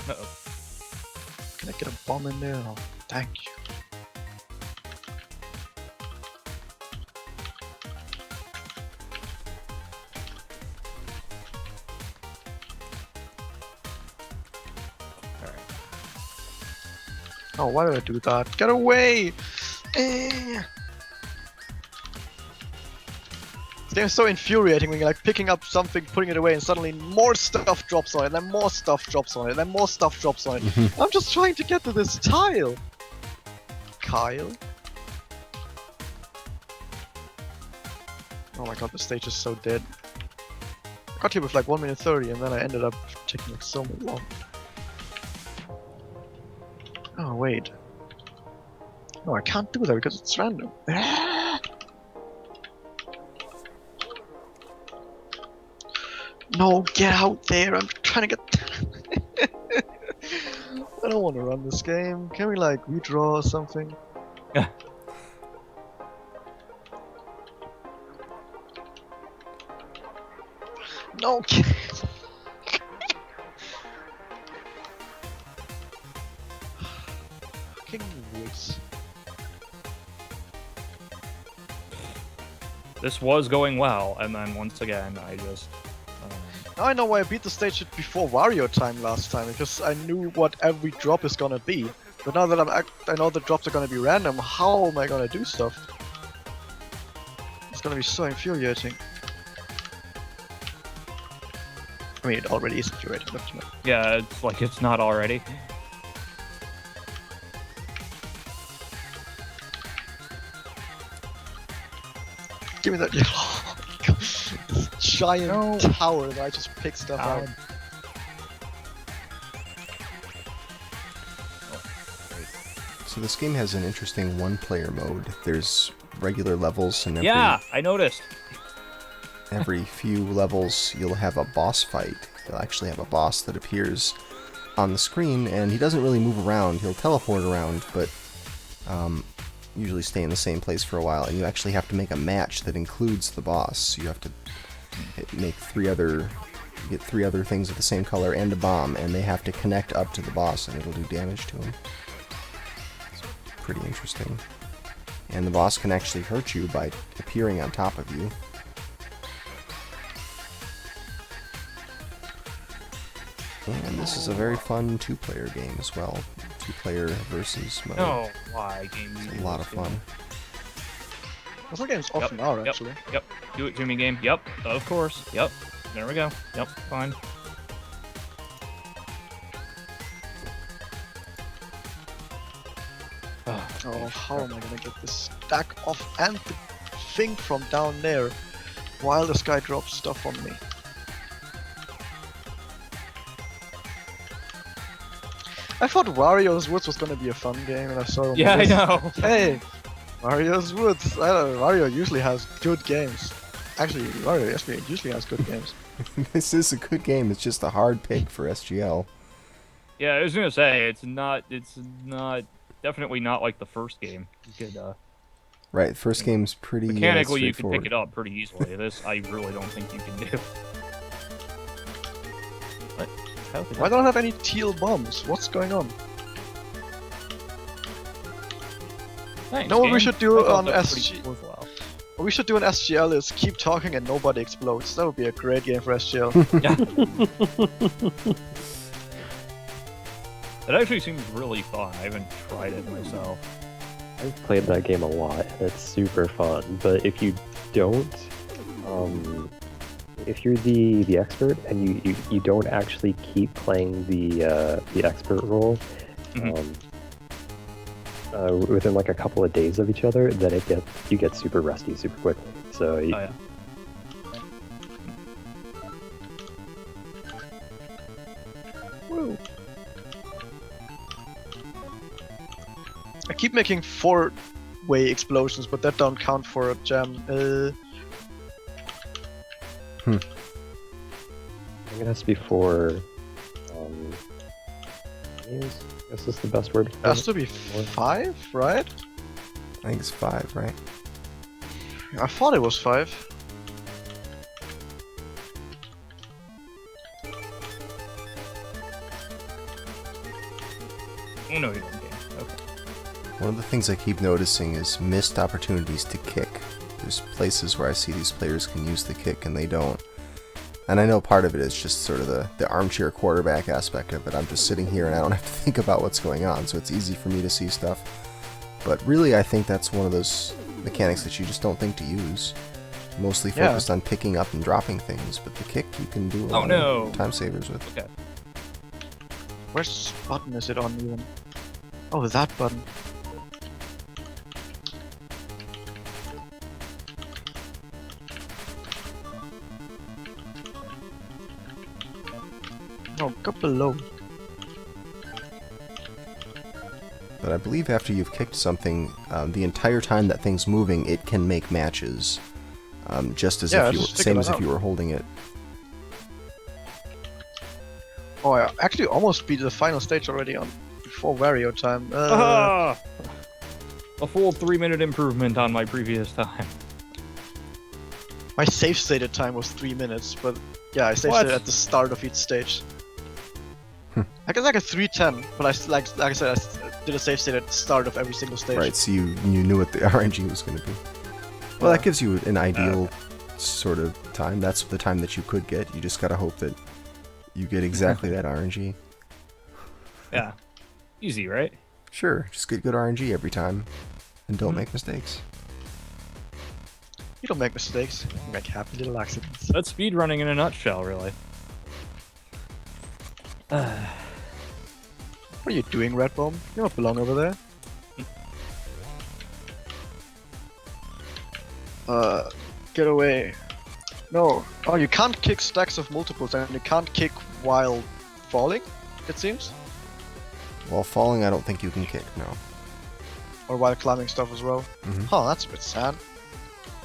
Uh-oh. Can I get a bomb in there? Oh, thank you. Oh, why did I do that? Get away! Eh. This game is so infuriating when you're like picking up something, putting it away, and suddenly more stuff drops on it, and then more stuff drops on it, and then more stuff drops on it. I'm just trying to get to this tile! Kyle? Oh my god, the stage is so dead. I got here with like 1 minute 30, and then I ended up taking like so long. Oh, wait. No, I can't do that because it's random. No, get out there! I'm trying to get... I don't want to run this game. Can we, like, redraw or something? Yeah. No, fucking woods. This was going well, and then once again, I just... Now I know why I beat the stage before Wario time last time, because I knew what every drop is gonna be. But now that I know the drops are gonna be random, how am I gonna do stuff? It's gonna be so infuriating. I mean, it already is infuriating, but you know. Yeah, it's like it's not already. Give me that yellow. This giant tower that I just pick stuff out. So this game has an interesting one-player mode. There's regular levels, and Yeah, I noticed. every few levels you'll have a boss fight. You'll actually have a boss that appears on the screen, and he doesn't really move around. He'll teleport around, but usually stay in the same place for a while, and you actually have to make a match that includes the boss. You have to make get three other things of the same color and a bomb, and they have to connect up to the boss, and it'll do damage to him. It's pretty interesting. And the boss can actually hurt you by appearing on top of you. And this is a very fun two-player game as well. Two-player versus mode. No, why game? It's a lot of fun. This game's often out, actually. Yep. Do it, Jimmy game. Yep. Of course. Yep. There we go. Yep. Fine. Oh, how am I gonna get this stack off and the thing from down there while this guy drops stuff on me? I thought Wario's Woods was gonna be a fun game, and I saw. Yeah, I this. know. Hey, Wario's Woods. I don't know, Wario usually has good games. Actually, Wario usually has good games. This is a good game. It's just a hard pick for SGL. Yeah, I was gonna say it's not definitely not like the first game. You could Right, first game's pretty mechanically you can straightforward. pick it up pretty easily. This I really don't think you can do. What? How did Why don't I have any teal bombs? What's going on? Thanks, know what we game. should do I thought on that was pretty SG? worthwhile. What we should do in SGL is keep talking and nobody explodes. That would be a great game for SGL. Yeah. It actually seems really fun. I haven't tried it myself. I've played that game a lot, and it's super fun. But if you don't, if you're the expert and you don't actually keep playing the expert role, within like a couple of days of each other, then you get super rusty super quickly. So Oh yeah. Woo. I keep making 4-way explosions, but that don't count for a jam. I think it has to be for. Is this the best word? It has to be 5, right? I think it's 5, right? I thought it was 5. Oh no, you don't game. Okay. One of the things I keep noticing is missed opportunities to kick. There's places where I see these players can use the kick and they don't. And I know part of it is just sort of the armchair quarterback aspect of it. I'm just sitting here and I don't have to think about what's going on, so it's easy for me to see stuff. But really, I think that's one of those mechanics that you just don't think to use. Mostly focused on picking up and dropping things, but the kick you can do a lot of time savers with. Okay. Which button is it on even? Oh, that button. No, go below. But I believe after you've kicked something, the entire time that thing's moving, it can make matches. Just as if you were, same as if you were holding it. Oh, I actually almost beat the final stage already on before Wario time. A full 3-minute improvement on my previous time. My save stated time was 3 minutes, but yeah, I saved it at the start of each stage. I guess like a 3:10, but like I said, I did a save state at the start of every single stage. Right, so you knew what the RNG was going to be. Well, that gives you an ideal sort of time. That's the time that you could get. You just gotta hope that you get exactly that RNG. Yeah. Easy, right? Sure, just get good RNG every time, and don't make mistakes. You don't make mistakes. You make happy little accidents. That's speedrunning in a nutshell, really. What are you doing, Red Bomb? You don't belong over there. Get away. No. Oh, you can't kick stacks of multiples, and you can't kick while falling, it seems? While falling, I don't think you can kick, no. Or while climbing stuff as well. Oh, that's a bit sad.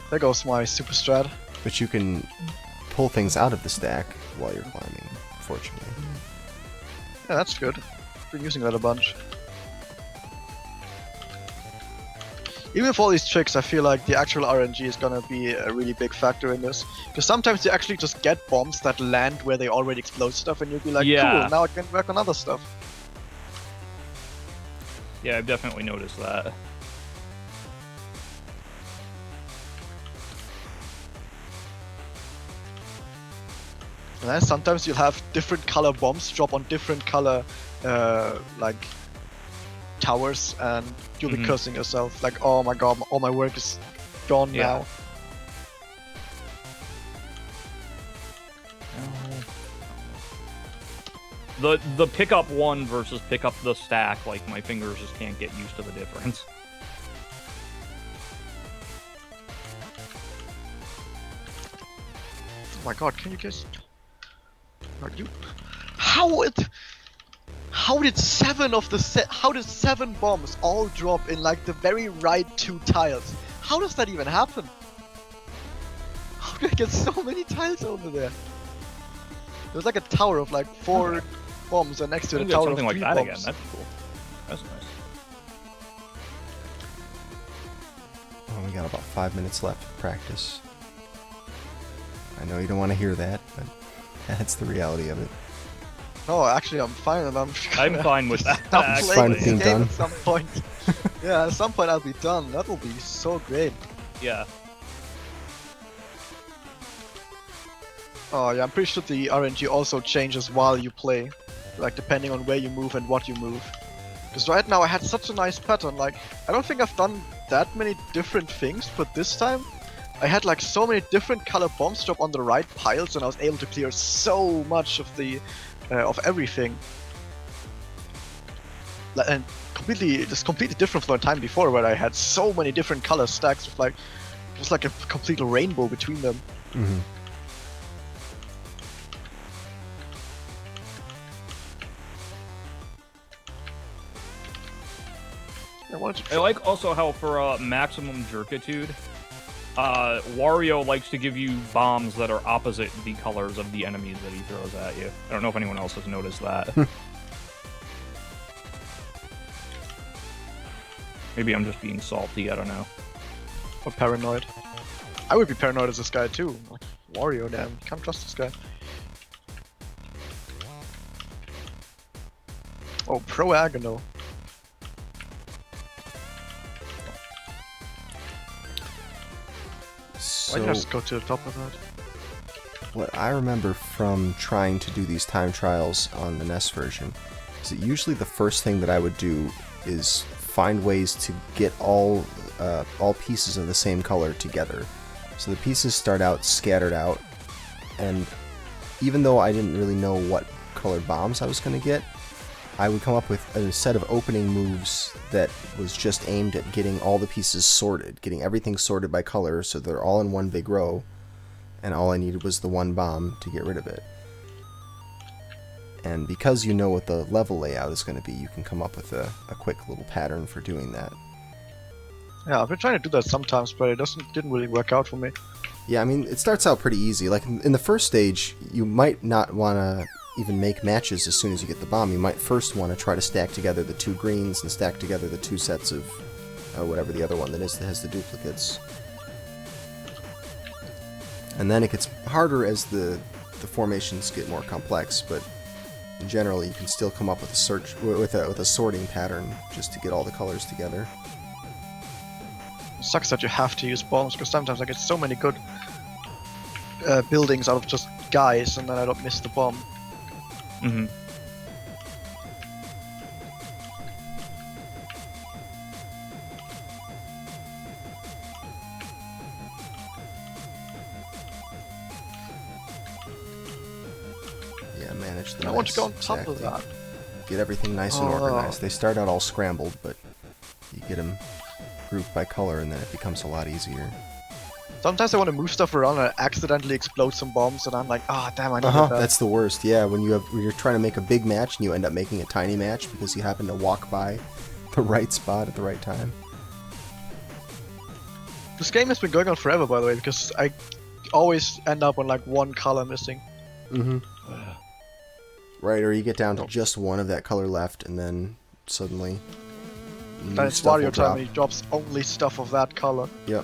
There goes my super strat. But you can pull things out of the stack while you're climbing, fortunately. Yeah, that's good. Been using that a bunch. Even with all these tricks, I feel like the actual RNG is gonna be a really big factor in this. Because sometimes you actually just get bombs that land where they already explode stuff, and you'll be like, cool, now I can work on other stuff. Yeah, I've definitely noticed that. And then sometimes you'll have different color bombs drop on different color, like, towers, and you'll be cursing yourself, like, oh my god, all my work is gone now. The pick up one versus pick up the stack, like my fingers just can't get used to the difference. Oh my god, can you guys... Are you... How it... How did how did 7 bombs all drop in like the very right 2 tiles? How does that even happen? How did I get so many tiles over there? There's like a tower of like 4 bombs, and next to We the can get tower of something 3 like that bombs. again. That's cool. That's nice. Oh, we got about 5 minutes left of practice. I know you don't want to hear that, but that's the reality of it. No, actually, I'm fine, and I'm fine with that. stop actually. playing Fine this being game done. at some point. Yeah, at some point I'll be done. That will be so great. Yeah. Oh yeah, I'm pretty sure the RNG also changes while you play, like depending on where you move and what you move. Because right now I had such a nice pattern. Like I don't think I've done that many different things, but this time I had like so many different color bombs drop on the right piles, and I was able to clear so much of the of everything. And it's completely different from the time before, where I had so many different color stacks with like it was like a complete rainbow between them. Mm-hmm. I like also how for maximum jerkitude, Wario likes to give you bombs that are opposite the colors of the enemies that he throws at you. I don't know if anyone else has noticed that. Maybe I'm just being salty, I don't know. Or paranoid. I would be paranoid as this guy too. Like, Wario, damn, can't trust this guy. Oh, pro agonal. Why did I So, just go to the top of that? what I remember from trying to do these time trials on the NES version is that usually the first thing that I would do is find ways to get all pieces of the same color together. So the pieces start out scattered out, and even though I didn't really know what colored bombs I was going to get, I would come up with a set of opening moves that was just aimed at getting all the pieces sorted, getting everything sorted by color so they're all in one big row, and all I needed was the one bomb to get rid of it. And because you know what the level layout is going to be, you can come up with a quick little pattern for doing that. Yeah, I've been trying to do that sometimes, but it didn't really work out for me. Yeah, I mean, it starts out pretty easy. Like, in the first stage, you might not want to even make matches as soon as you get the bomb. You might first want to try to stack together the 2 greens and stack together the 2 sets of whatever the other one that has the duplicates. And then it gets harder as the formations get more complex, but generally you can still come up with a sorting pattern just to get all the colors together. It sucks that you have to use bombs, because sometimes I get so many good buildings out of just guys, and then I don't miss the bomb. Mm-hmm. Yeah, manage the I want to mess, go on top exactly. of that. Get everything nice and organized. They start out all scrambled, but you get them grouped by color, and then it becomes a lot easier. Sometimes I want to move stuff around and I accidentally explode some bombs, and I'm like, ah, damn, I needed that. That's the worst. Yeah, when you're trying to make a big match and you end up making a tiny match because you happen to walk by the right spot at the right time. This game has been going on forever, by the way, because I always end up on like one color missing. Mm-hmm. Right, or you get down to just one of that color left, and then suddenly Then it's Wario time, and he drops only stuff of that color. Yep.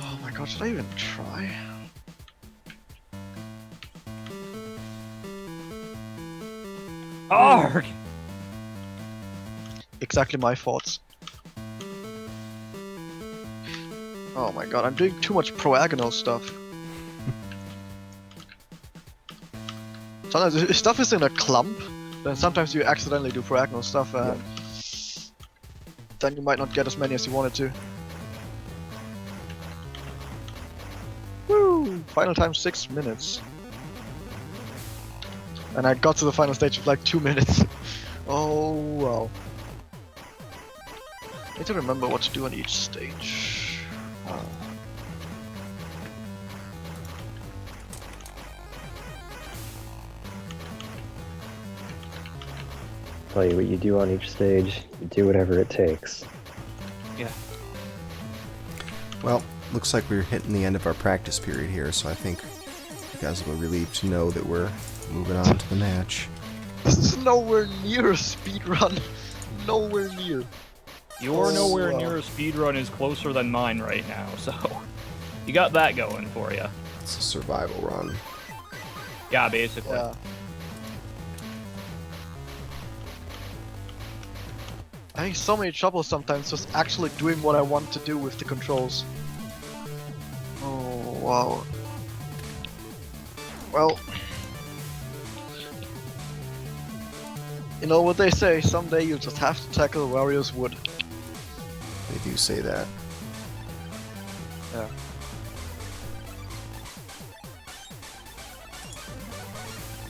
Oh my god, should I even try? Arg! Exactly my thoughts. Oh my god, I'm doing too much pro-agonal stuff. Sometimes if stuff is in a clump, then sometimes you accidentally do pro-agonal stuff, and then you might not get as many as you wanted to. Woo! Final time 6 minutes. And I got to the final stage with like 2 minutes. Oh wow. I need to remember what to do on each stage. tell you what you do on each stage. You do whatever it takes. Yeah. Well, looks like we're hitting the end of our practice period here, so I think you guys will be relieved to know that we're moving on to the match. This is nowhere near a speed run. Nowhere near. Your nowhere wow. near a speedrun is closer than mine right now, so you got that going for you. It's a survival run. Yeah, basically. Yeah. Having so many trouble sometimes just actually doing what I want to do with the controls. Oh, wow. Well, you know what they say, someday you just have to tackle Wario's wood. They do say that. Yeah.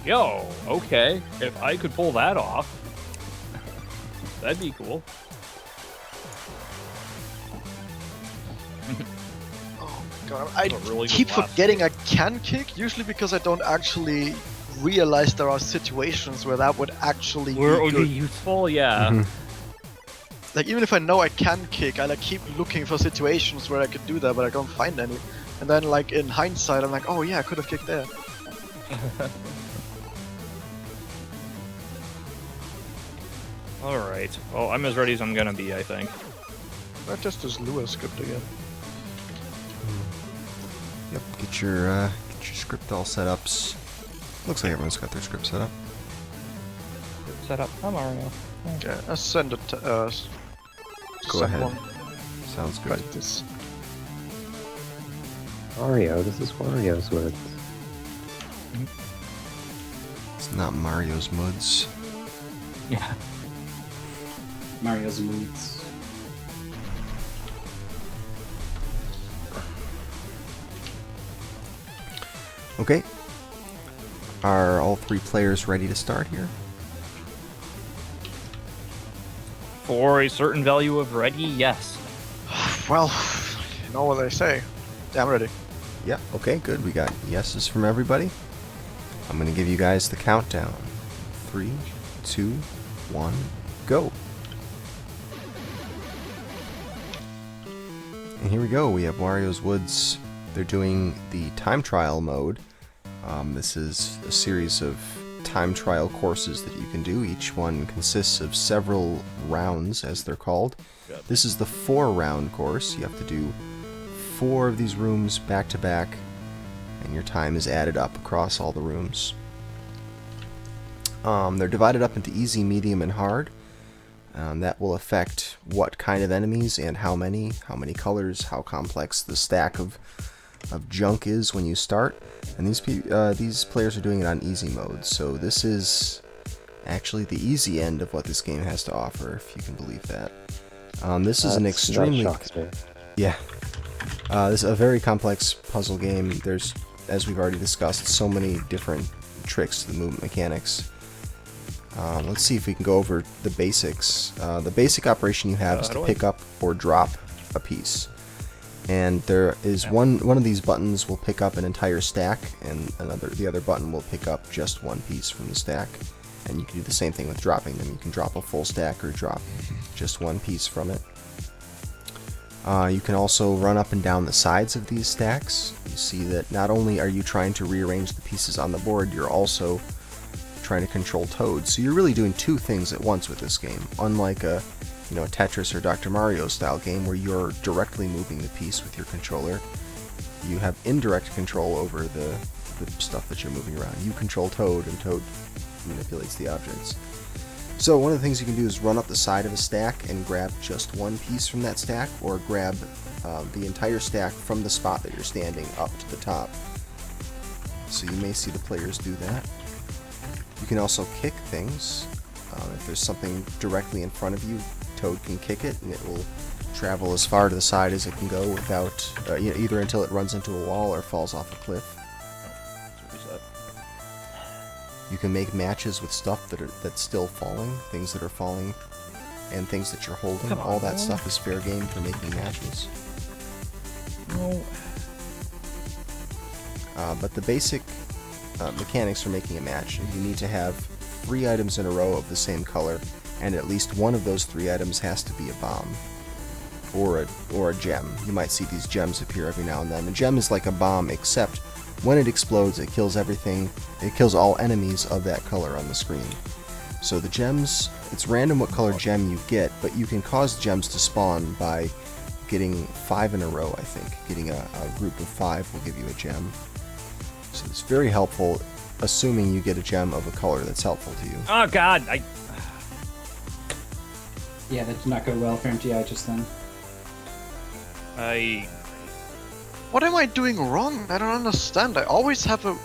Yo, okay. If I could pull that off, that'd be cool. Oh god, I That's a really good keep blast. forgetting I can kick, usually because I don't actually realize there are situations where that would actually Where it be would good. be useful, yeah. Mhm. Like, even if I know I can kick, I like keep looking for situations where I could do that, but I don't find any. And then, like, in hindsight, I'm like, oh yeah, I could have kicked there. Alright. Well, I'm as ready as I'm gonna be, I think. Not just as Lewis script again. Yep, get your script all set up. Looks like everyone's got their script set up. Set up. I'm Mario. Yeah, I send it to us. Go ahead. Sounds good. Like this. Wario, this is Wario's woods. It's not Mario's moods. Yeah. Mario's moods. Okay. Are all three players ready to start here? For a certain value of ready, yes. Well, you know what they say. Yeah, I'm ready. Yeah, okay, good. We got yeses from everybody. I'm going to give you guys the countdown. 3, 2, 1, go. And here we go. We have Wario's Woods. They're doing the time trial mode. This is a series of time trial courses that you can do. Each one consists of several rounds, as they're called. This is the 4-round course. You have to do 4 of these rooms back to back, and your time is added up across all the rooms. They're divided up into easy, medium, and hard. That will affect what kind of enemies and how many colors, how complex the stack of junk is when you start. And these players are doing it on easy mode, so this is actually the easy end of what this game has to offer, if you can believe that. This is an extremely... That shocks me. Yeah. This is a very complex puzzle game. There's, as we've already discussed, so many different tricks to the movement mechanics. Let's see if we can go over the basics. The basic operation you have is to pick up or drop a piece. And there is one of these buttons will pick up an entire stack, and the other button will pick up just one piece from the stack. And you can do the same thing with dropping them. You can drop a full stack or drop just one piece from it. You can also run up and down the sides of these stacks. You see that not only are you trying to rearrange the pieces on the board, you're also trying to control Toad. So you're really doing 2 things at once with this game, unlike a Tetris or Dr. Mario style game where you're directly moving the piece with your controller. You have indirect control over the stuff that you're moving around. You control Toad, and Toad manipulates the objects. So one of the things you can do is run up the side of a stack and grab just one piece from that stack, or grab the entire stack from the spot that you're standing up to the top. So you may see the players do that. You can also kick things. If there's something directly in front of you, Toad can kick it, and it will travel as far to the side as it can go without either until it runs into a wall or falls off a cliff. You can make matches with stuff that's still falling, things that are falling, and things that you're holding. Come on, All that man. stuff is fair game for making matches. No. But the basic mechanics for making a match, you need to have 3 items in a row of the same color, and at least one of those 3 items has to be a bomb. Or a gem. You might see these gems appear every now and then. A gem is like a bomb, except when it explodes, it kills everything. It kills all enemies of that color on the screen. So the gems, it's random what color gem you get, but you can cause gems to spawn by getting 5 in a row, I think. Getting a group of 5 will give you a gem. So it's very helpful, assuming you get a gem of a color that's helpful to you. Oh god, Yeah, that did not go well for MTI just then. What am I doing wrong? I don't understand. I always have a...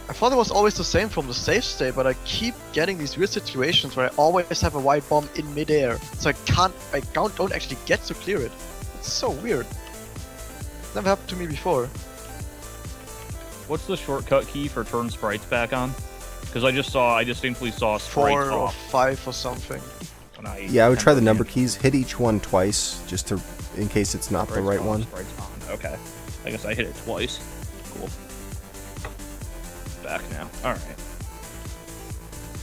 I thought it was always the same from the save state, but I keep getting these weird situations where I always have a white bomb in midair. So I don't actually get to clear it. It's so weird. Never happened to me before. What's the shortcut key for turn sprites back on? Because I distinctly saw sprites 4 or off 5 or something. when Yeah, I would try the number keys. Hit each one twice, just to, in case it's not the right one. Sprites on. Okay. I guess I hit it twice. Cool. Back now. Alright.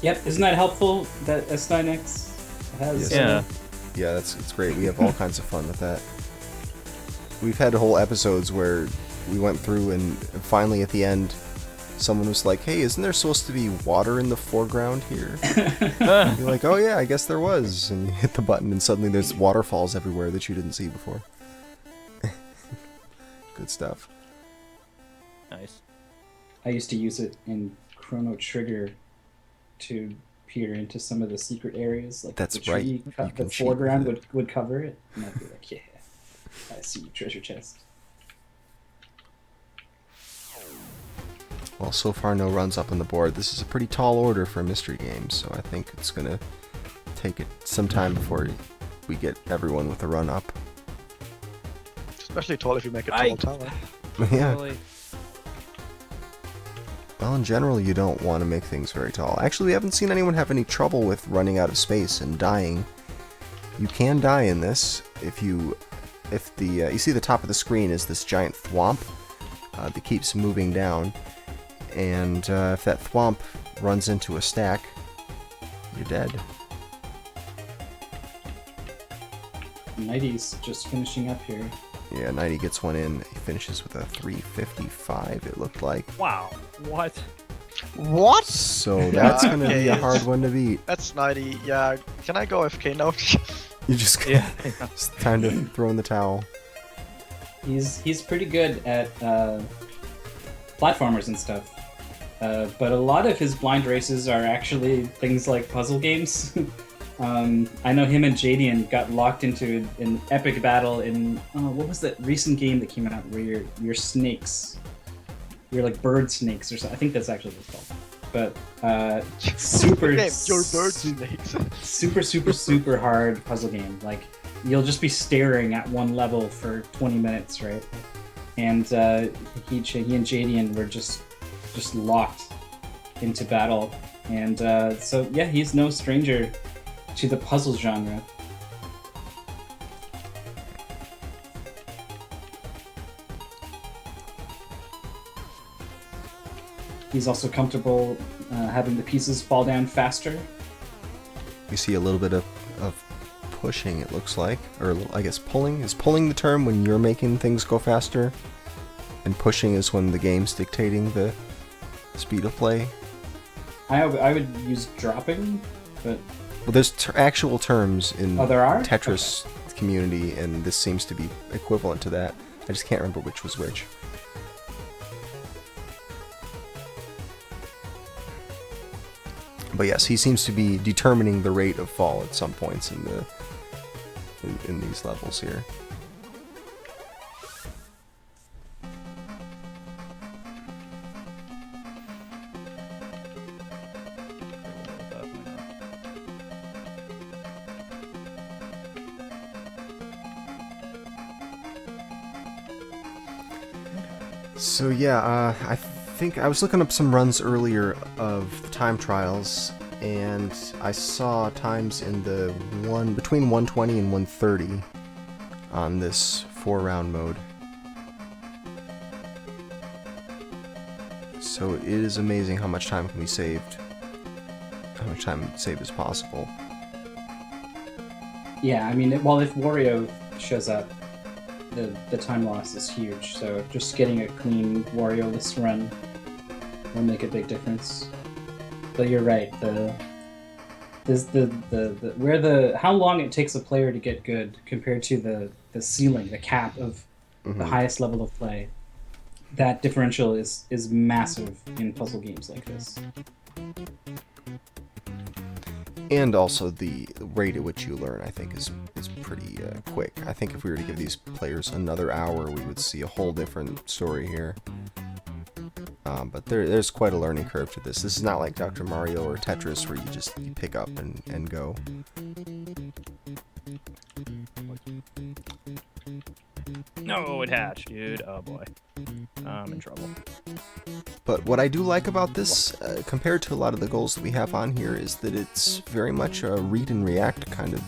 Yep, isn't that helpful that S9X has? Yeah. Yeah, it's great. We have all kinds of fun with that. We've had whole episodes where we went through and finally at the end, someone was like, hey, isn't there supposed to be water in the foreground here? And you're like, oh yeah, I guess there was. And you hit the button and suddenly there's waterfalls everywhere that you didn't see before. Good stuff. Nice. I used to use it in Chrono Trigger to peer into some of the secret areas, like That's the tree right. the foreground would cover it, and I'd be like, yeah, I see you, treasure chest. Well, so far no runs up on the board. This is a pretty tall order for a mystery game, so I think it's gonna take it some time before we get everyone with a run up. Especially tall if you make a tall tower. Yeah. Really? Well, in general, you don't want to make things very tall. Actually, we haven't seen anyone have any trouble with running out of space and dying. You can die in this if you see the top of the screen is this giant thwomp that keeps moving down, and if that thwomp runs into a stack, you're dead. Nighty's just finishing up here. Yeah, 90 gets one in. He finishes with a 355, it looked like. Wow. What? What? So that's going to be a okay. hard one to beat. That's 90. Yeah, can I go FK now? You just Yeah. it's time to throw in the towel. He's pretty good at platformers and stuff, but a lot of his blind races are actually things like puzzle games. I know him and Jadian got locked into an epic battle in what was that recent game that came out where you're snakes, you're like bird snakes or something. I think that's actually what it's called. But super Game, your bird snakes. super hard puzzle game. Like you'll just be staring at one level for 20 minutes, right? And he and Jadian were just locked into battle, and so yeah, he's no stranger to the puzzle genre. He's also comfortable having the pieces fall down faster. We see a little bit of pushing, it looks like. Or I guess pulling. Is pulling the term when you're making things go faster? And pushing is when the game's dictating the speed of play? I would use dropping, but... Well, there's actual terms in there are? Tetris community, and this seems to be equivalent to that. I just can't remember which was which. But yes, he seems to be determining the rate of fall at some points in these levels here. So yeah, I think I was looking up some runs earlier of the time trials, and I saw times in the between 120 and 130 on this 4-round mode. So it is amazing how much time can be saved save as possible. Yeah, I mean, well, if Wario shows up, the time loss is huge. So just getting a clean Wario-less run will make a big difference. But you're right. How long it takes a player to get good compared to the ceiling, the cap of the highest level of play. That differential is massive in puzzle games like this. And also the rate at which you learn, I think, is pretty quick. I think if we were to give these players another hour, we would see a whole different story here. But there's quite a learning curve to this. This is not like Dr. Mario or Tetris where you pick up and go. No, it hatched, dude. Oh boy. I'm in trouble. But what I do like about this, compared to a lot of the goals that we have on here, is that it's very much a read and react kind of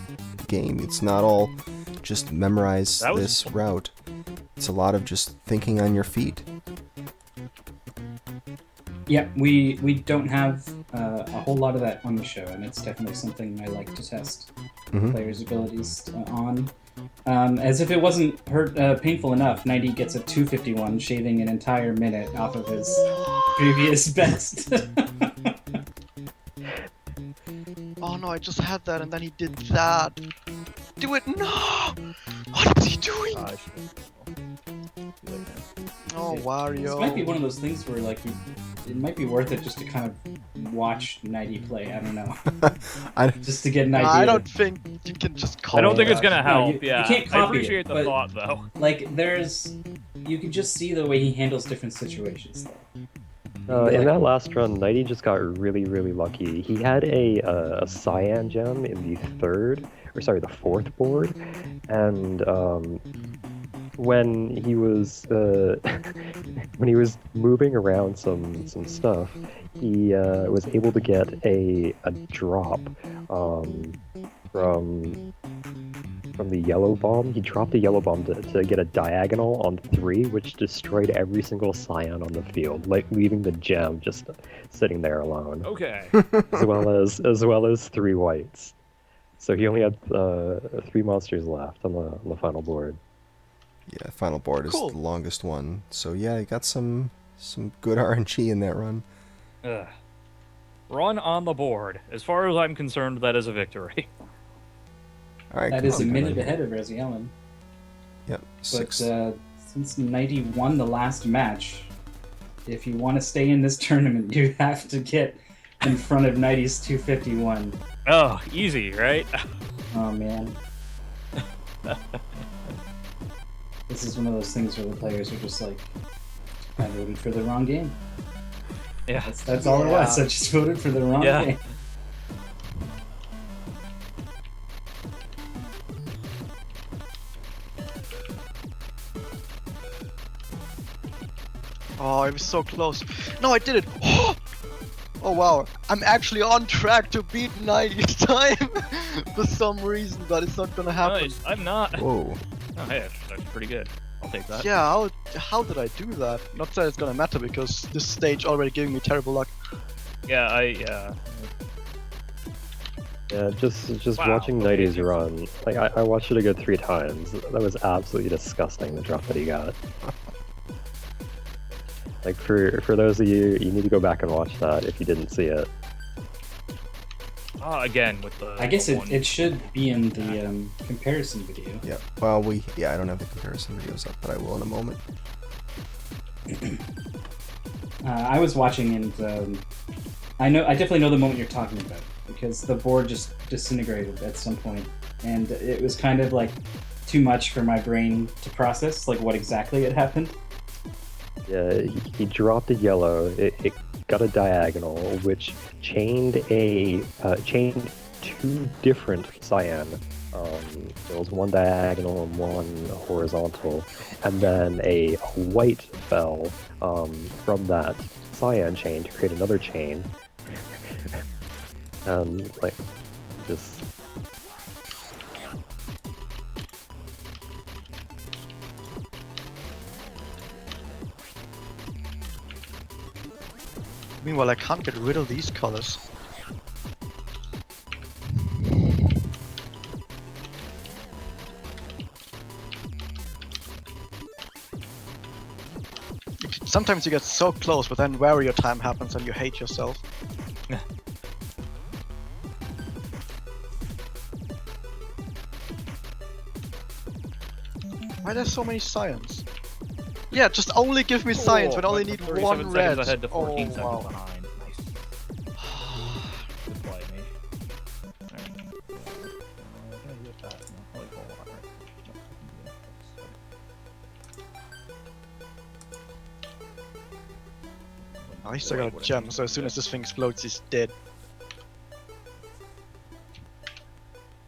game. It's not all just memorize this route. It's a lot of just thinking on your feet. Yeah, we don't have a whole lot of that on the show, and it's definitely something I like to test players' abilities on. As if it wasn't painful enough, 90 gets a 251, shaving an entire minute off of his previous best. Oh no, I just had that and then he did that. Do it! No! What is he doing? Oh, Wario. This might be one of those things where, like, it might be worth it just to kind of watch 90 play. I don't know. Just to get an idea. I don't think you can just call I don't think that. it's gonna help. You Yeah, can't copy I appreciate the but, thought, though. Like, you can just see the way he handles different situations, though. In that last run, 90 just got really, really lucky. He had a cyan gem in the fourth board, and when he was moving around some stuff, he was able to get a drop from the yellow bomb. He dropped a yellow bomb to get a diagonal on 3, which destroyed every single cyan on the field, like leaving the gem just sitting there alone. Okay. as well as 3 whites. So he only had 3 monsters left on the final board. Yeah, final board is the longest one. So yeah, you got some good RNG in that run. Run on the board. As far as I'm concerned, that is a victory. All right, that is a minute ahead of Razil. Yep, 6. But since 90 won the last match, if you want to stay in this tournament, you have to get in front of 90's 251. Oh, easy, right? Oh, man. This is one of those things where the players are just like, I voted for the wrong game. Yeah. That's all it was. I just voted for the wrong game. Oh, I was so close. No, I did it! Oh wow, I'm actually on track to beat 90's time for some reason, but it's not gonna happen. Nice. I'm not. Whoa. Oh, hey, that's pretty good. I'll take that. Yeah, how did I do that? Not that it's gonna matter because this stage already giving me terrible luck. Yeah, Yeah, just Wow. watching 90's run, like I watched it a good 3 times. That was absolutely disgusting, the drop that he got. Like for those of you, you need to go back and watch that if you didn't see it. Again with the. I guess it should be in the comparison video. Yeah. Well, I don't have the comparison videos up, but I will in a moment. I was watching and I definitely know the moment you're talking about because the board just disintegrated at some point, and it was kind of like too much for my brain to process, like what exactly had happened. Yeah, he dropped a yellow. It got a diagonal, which chained 2 different cyan. There was 1 diagonal and 1 horizontal, and then a white fell from that cyan chain to create another chain. And like, just. Meanwhile, I can't get rid of these colors. Sometimes you get so close, but then Wario time happens and you hate yourself. Why there's so many science? Yeah, just only give me science when I only need 37 one seconds red. ahead to 14 oh, seconds wow. behind. Nice. Good play, me. Alright. Yeah, you get that. No, holy cow, alright. At least I got a gem, so as soon as this thing explodes, he's dead.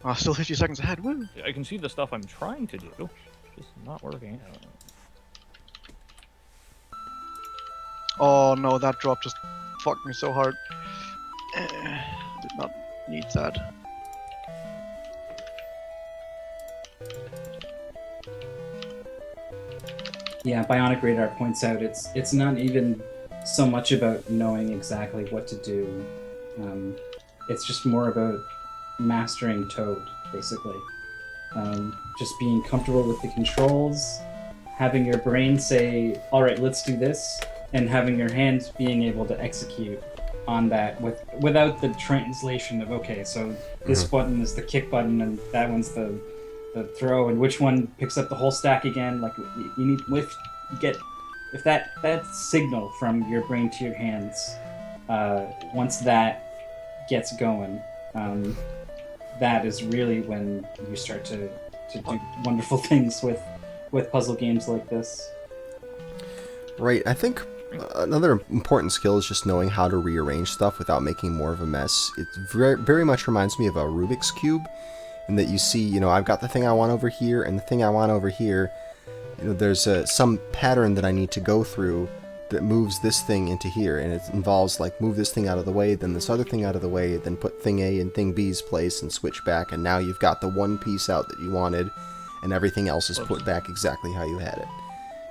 Ah, still 50 seconds ahead, woo! I can see the stuff I'm trying to do, just not working. Oh no, that drop just fucked me so hard. Did not need that. Yeah, Bionic Radar points out it's not even so much about knowing exactly what to do. It's just more about mastering Toad, basically. Just being comfortable with the controls, having your brain say, all right, let's do this, and having your hands being able to execute on that without the translation of, okay, so this button is the kick button and that one's the throw, and which one picks up the whole stack again. Like, you need, if that signal from your brain to your hands, once that gets going, that is really when you start to do wonderful things with puzzle games like this. Right, I think another important skill is just knowing how to rearrange stuff without making more of a mess. It very much reminds me of a Rubik's Cube, in that you see, you know, I've got the thing I want over here and the thing I want over here. You know, there's some pattern that I need to go through that moves this thing into here, and it involves, like, move this thing out of the way, then this other thing out of the way, then put thing A in thing B's place and switch back, and now you've got the one piece out that you wanted, and everything else is put back exactly how you had it.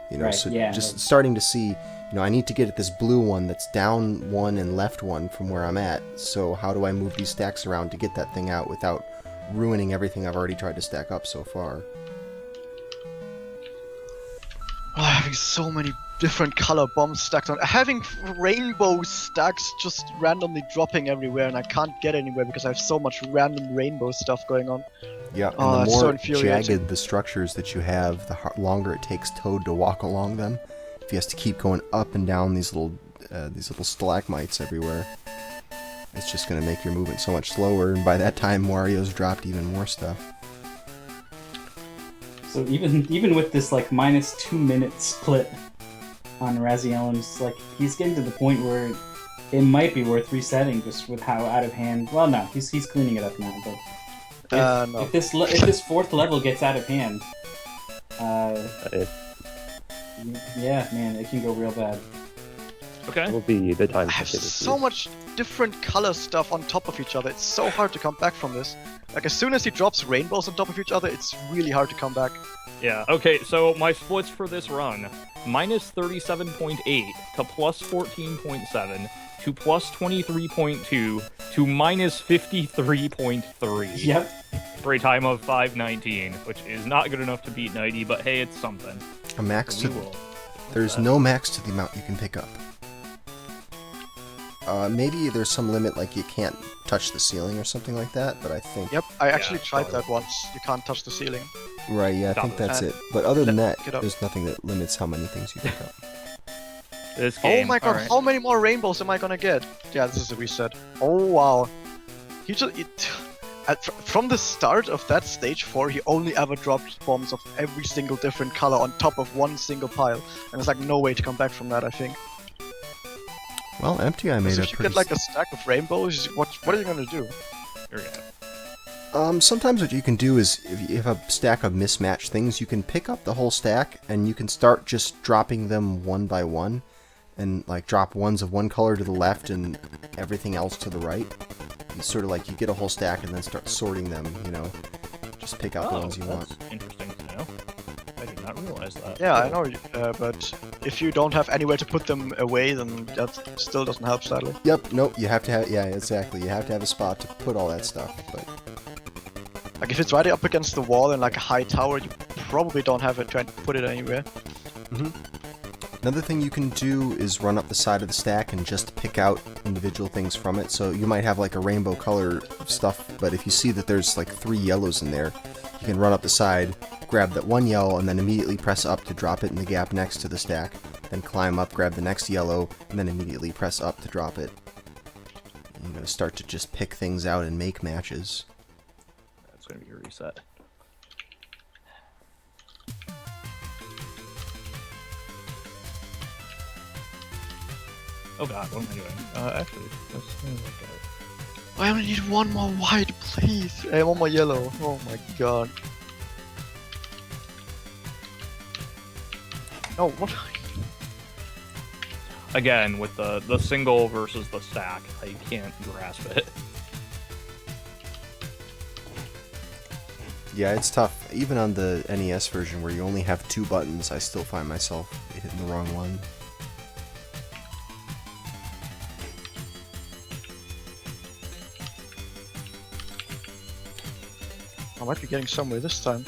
You know, Right, so yeah. just starting to see, you know, I need to get at this blue one that's down one and left one from where I'm at, so how do I move these stacks around to get that thing out without ruining everything I've already tried to stack up so far? Oh, having so many different color bombs stacked on, having rainbow stacks just randomly dropping everywhere, and I can't get anywhere because I have so much random rainbow stuff going on. Yeah, and Oh, the that's so more infuriating. jagged the structures that you have, the longer it takes Toad to walk along them. If he has to keep going up and down these little stalagmites everywhere, it's just going to make your movement so much slower, and by that time Wario's dropped even more stuff. So even with this like -2 minute split on Razil, like, he's getting to the point where it might be worth resetting just with how out of hand. Well, no, he's cleaning it up now. But No. if this fourth level gets out of hand, yeah, man, it can go real bad. Okay. will be the time I have sensitivity. so much different color stuff on top of each other. It's so hard to come back from this. Like, as soon as he drops rainbows on top of each other, it's really hard to come back. Yeah, okay, so my splits for this run, -37.8 to +14.7 to +23.2 to -53.3. Yep. For a time of 5:19, which is not good enough to beat 90, but hey, it's something. A max So to we will. There's no max to the amount you can pick up. Maybe there's some limit, like you can't touch the ceiling or something like that, but I think... Yep, I actually Yeah, tried probably. that once. You can't touch the ceiling. Right, yeah, I think Stop. that's it. But other than that, Pick it up. there's nothing that limits how many things you pick up. This Oh game. my god, alright. how many more rainbows am I gonna get? Yeah, this is a reset. Oh wow. He just... from the start of that stage 4, he only ever dropped bombs of every single different color on top of one single pile. And there's like no way to come back from that, I think. Well, Empty Eye made So a if you pretty... get like a stack of rainbows, what are you gonna do? Here we go. Sometimes what you can do is, if you have a stack of mismatched things, you can pick up the whole stack, and you can start just dropping them one by one, and like drop ones of one color to the left and everything else to the right. It's sort of like you get a whole stack and then start sorting them, you know. Just pick out the ones you want. That's interesting to know. I did not realize that. Yeah, I know, but if you don't have anywhere to put them away, then that still doesn't help, sadly. Yep, nope, you have to have, yeah, exactly. You have to have a spot to put all that stuff, but... Like, if it's right up against the wall in like a high tower, you probably don't have it to put it anywhere. Another thing you can do is run up the side of the stack and just pick out individual things from it. So you might have like a rainbow color stuff, but if you see that there's like 3 yellows in there, you can run up the side, grab that 1 yellow, and then immediately press up to drop it in the gap next to the stack. Then climb up, grab the next yellow, and then immediately press up to drop it. And you're going to start to just pick things out and make matches. That's going to be a reset. Oh god, what am I doing? Actually, let's look at it. I only need 1 more white, please. 1 more yellow. Oh my god. Oh, what? Again, with the single versus the stack, I can't grasp it. Yeah, it's tough. Even on the NES version where you only have 2 buttons, I still find myself hitting the wrong one. I might be getting somewhere this time.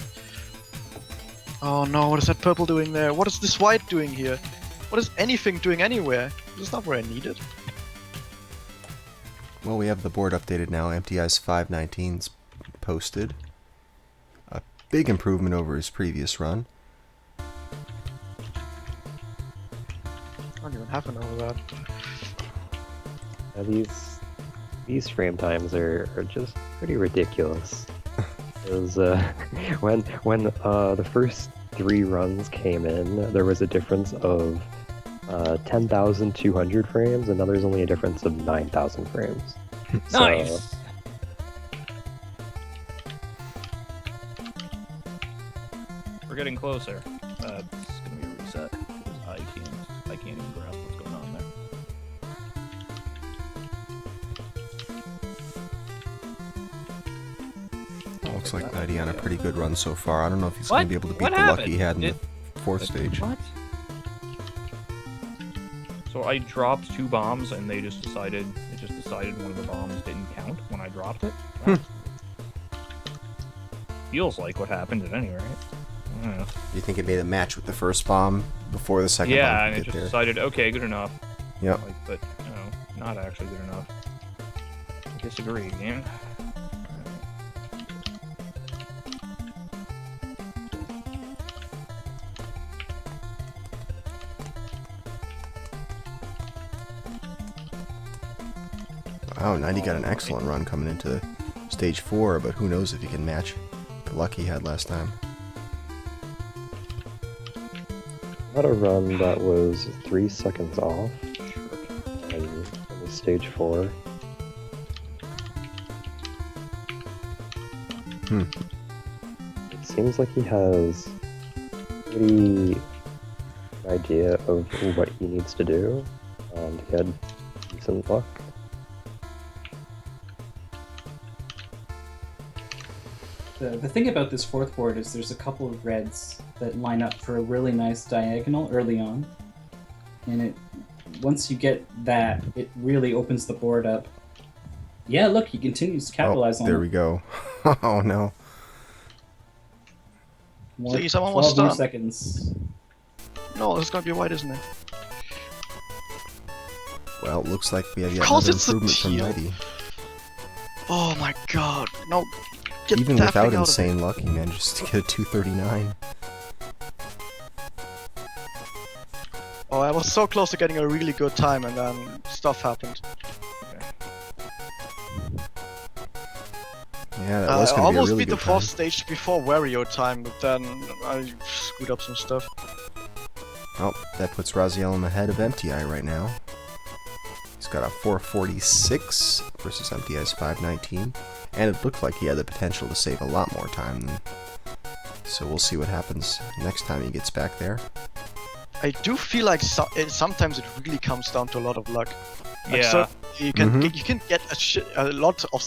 Oh no, what is that purple doing there? What is this white doing here? What is anything doing anywhere? This is not where I need it. Well, we have the board updated now. MTI's 519's posted. A big improvement over his previous run. I don't even have enough of that. Now these frame times are just pretty ridiculous. Because when the first 3 runs came in, there was a difference of 10,200 frames, and now there's only a difference of 9,000 frames. Nice! We're getting closer. That's gonna be a reset. I can't even grasp what's going on there. Looks like Mighty on a pretty good run so far. I don't know if he's What? going to be able to beat What the luck happened? he had in the 4th stage. What? So I dropped 2 bombs, and it just decided one of the bombs didn't count when I dropped it. Feels like what happened at any rate. I don't know. Do you think it made a match with the first bomb before the second Yeah, bomb and it could just get there? decided, okay, good enough. Yep. Like, but not actually good enough. I disagree, game. Wow, 90 got an excellent run coming into stage 4, but who knows if he can match the luck he had last time. Had a run that was 3 seconds off in the stage 4. It seems like he has a pretty good idea of what he needs to do, and he had decent luck. The thing about this 4th board is there's a couple of reds that line up for a really nice diagonal early on. And once you get that, it really opens the board up. Yeah, look, he continues to capitalize on it. There we go. Oh no. Please, I'm almost 12 more done. seconds. No, this is gonna be white, isn't it? Well, it looks like we have yet Of course another it's a improvement from teal. 90. Oh my god, no. Get Even that without thing out of insane luck, he managed to get a 239. Oh, I was so close to getting a really good time, and then stuff happened. Yeah, that was I going to be a almost really beat the good time. 4th stage before Wario time, but then I screwed up some stuff. Oh, that puts Razil in the head of MTI right now. He's got a 446 versus MTI's 519, and it looked like he had the potential to save a lot more time. So we'll see what happens next time he gets back there. I do feel like sometimes it really comes down to a lot of luck. Like, Yeah. so you can get a lot of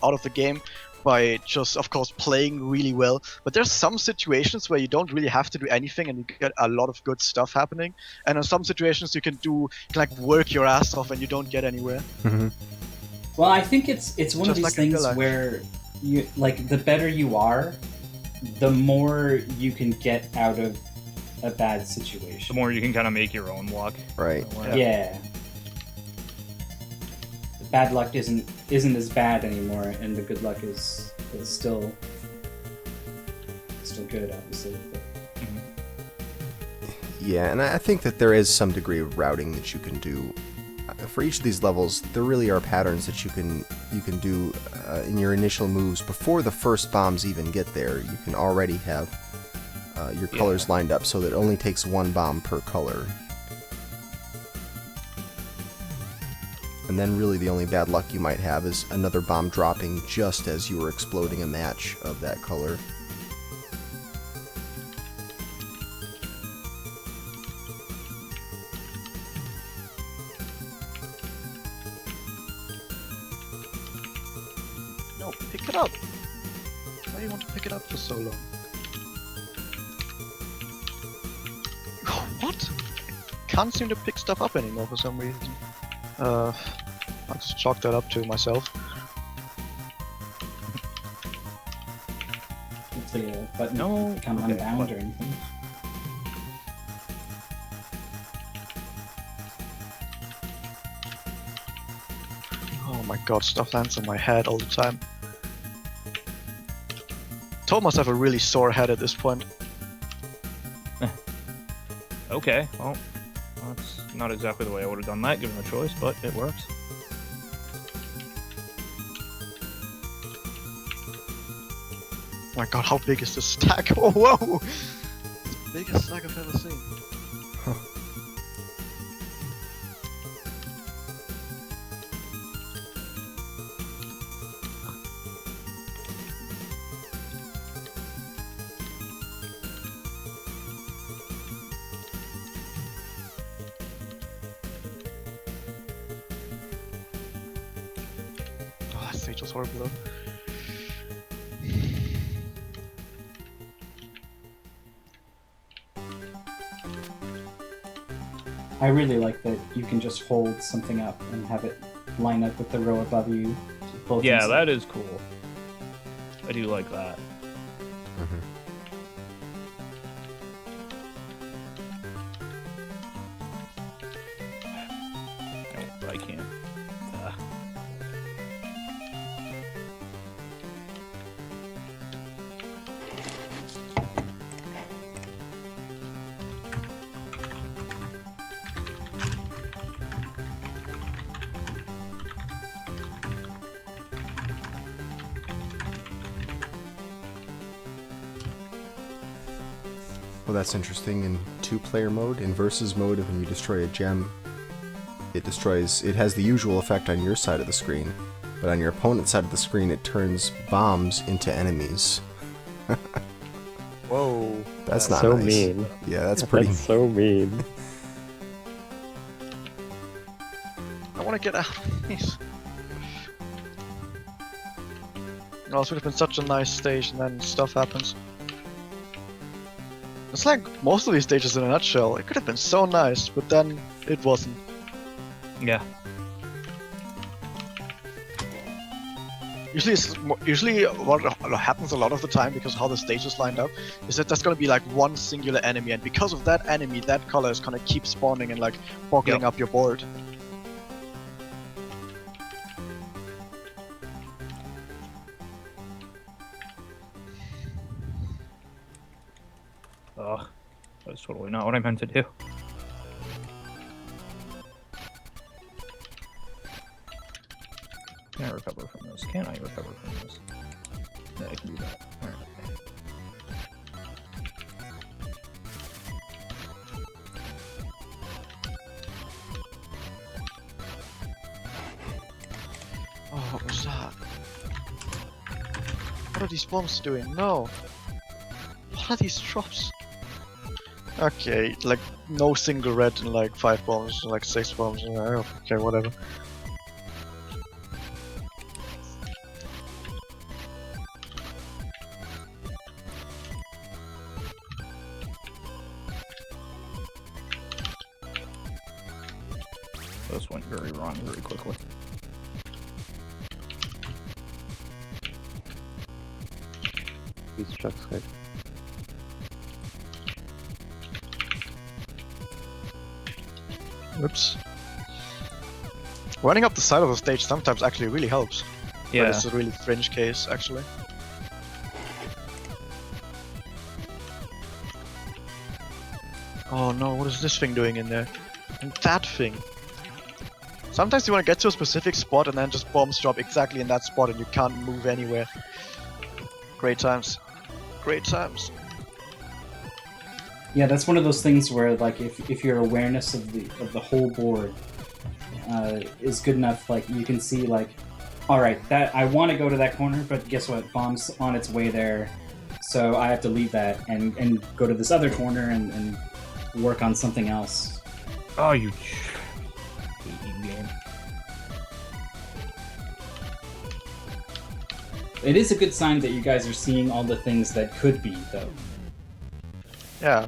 out of the game by just, of course, playing really well. But there's some situations where you don't really have to do anything, and you get a lot of good stuff happening. And in some situations, you can like work your ass off, and you don't get anywhere. Well, I think it's one of Just these like in things real life. where you the better you are, the more you can get out of a bad The situation. more you can kind of make your own luck. Right. Yeah. The bad luck isn't as bad anymore, and the good luck is still good, obviously. But Yeah, and I think that there is some degree of routing that you can do. For each of these levels, there really are patterns that you can do in your initial moves before the first bombs even get there. You can already have your colors lined up so that it only takes one bomb per color. And then really the only bad luck you might have is another bomb dropping just as you were exploding a match of that color. No, pick it up. Why do you want to pick it up for so long? What? Can't seem to pick stuff up anymore for some reason. I'll just chalk that up to myself. hopefully a button No, become okay, unbound but- or anything. Oh my god, stuff lands on my head all the time. Told myself a really sore head at this point. Okay, well, that's not exactly the way I would have done that given the choice, but it works. Oh my god, how big is this stack? Oh, whoa! It's the biggest stack I've ever seen. Oh, that stage was horrible though. I really like that you can just hold something up and have it line up with the row above you. Both Yeah, things- that is cool. I do like that. No, but I can't. Well, that's interesting. In two-player mode, in versus mode, when you destroy a gem, it has the usual effect on your side of the screen, but on your opponent's side of the screen, it turns bombs into enemies. Whoa. That's not so nice. mean. Yeah, that's pretty. That's so mean. I want to get out of this. Oh, this would have been such a nice stage, and then stuff happens. It's like most of these stages in a nutshell. It could have been so nice, but then it wasn't. Yeah. Usually what happens a lot of the time, because of how the stage is lined up, is that there's gonna be like one singular enemy, and because of that enemy, that color is gonna keep spawning and like boggling Yep. up your board. Ugh. That's totally not what I meant to do. Can I recover from this? Can I recover from this? Yeah, I can do that. Alright. Oh, what was that? What are these bombs doing? No. What are these drops? Okay, like no single red and like 5 bombs, like 6 bombs. Okay, whatever. This went very wrong very quickly. These trucks, good. Whoops. Running up the side of the stage sometimes actually really helps. But Yeah. it's a really fringe case, actually. Oh no, what is this thing doing in there? And that thing. Sometimes you want to get to a specific spot and then just bombs drop exactly in that spot and you can't move anywhere. Great times. Great times. Yeah, that's one of those things where, like, if your awareness of the whole board is good enough, like, you can see, like, all right, that I want to go to that corner, but guess what? Bomb's on its way there, so I have to leave that and go to this other corner and work on something else. Oh, you game. It is a good sign that you guys are seeing all the things that could be, though. Yeah.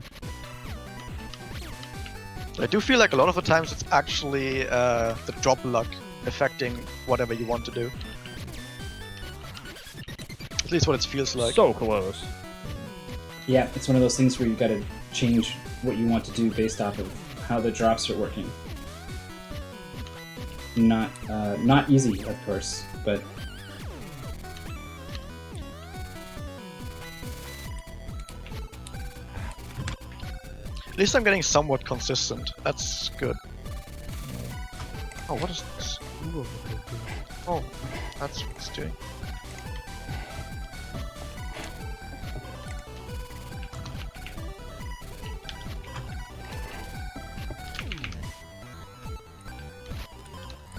I do feel like a lot of the times it's actually the drop luck affecting whatever you want to do. At least what it feels like. So close. Yeah, it's one of those things where you got to change what you want to do based off of how the drops are working. Not easy, of course, but At least I'm getting somewhat consistent. That's good. Oh, what is this? Oh, that's what it's doing.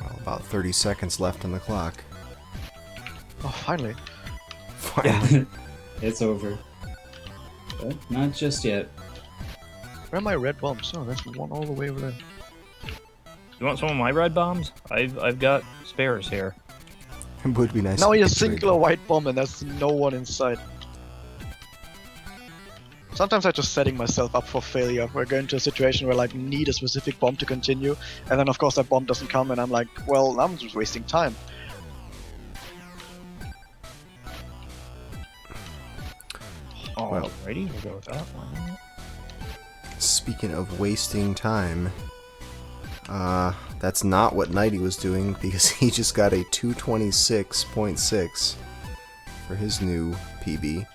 Well, about 30 seconds left on the clock. Oh, finally. Finally. it's over. But not just yet. Where are my red bombs? Oh, there's one all the way over there. You want some of my red bombs? I've got spares here. It would be nice. Now if he we has could trade singular them. white bomb and there's no one inside. Sometimes I'm just setting myself up for failure. We're going to a situation where I like need a specific bomb to continue, and then of course that bomb doesn't come, and I'm like, well, I'm just wasting time. Well. Alrighty, we'll go with that one. Speaking of wasting time, that's not what Nighty was doing because he just got a 226.6 for his new PB.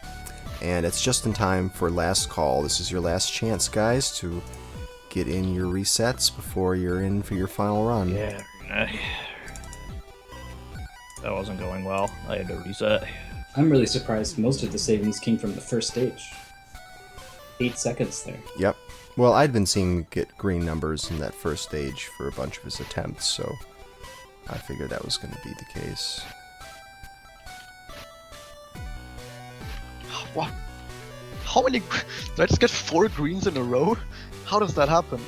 And it's just in time for last call. This is your last chance, guys, to get in your resets before you're in for your final run. Yeah. That wasn't going well. I had to reset. I'm really surprised most of the savings came from the first stage. 8 seconds there. Yep. Well, I'd been seeing him get green numbers in that first stage for a bunch of his attempts, so I figured that was going to be the case. What? How many? Did I just get 4 greens in a row? How does that happen?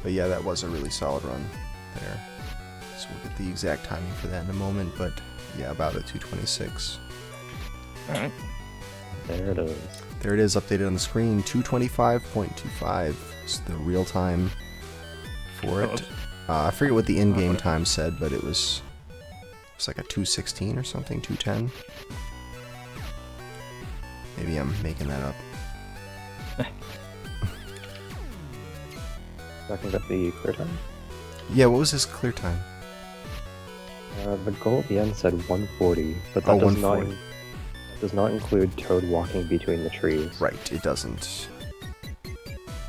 But yeah, that was a really solid run there. So we'll get the exact timing for that in a moment, but yeah, about a 226. Alright. There it is. There it is, updated on the screen. 225.25 is the real time for it. I forget what the in-game time said, but it was like a 216 or something, 210. Maybe I'm making that up. Talking about the clear time? Yeah, what was his clear time? The goal at the end said 140, but Oh, that does 140. does not include Toad walking between the trees. Right, it doesn't.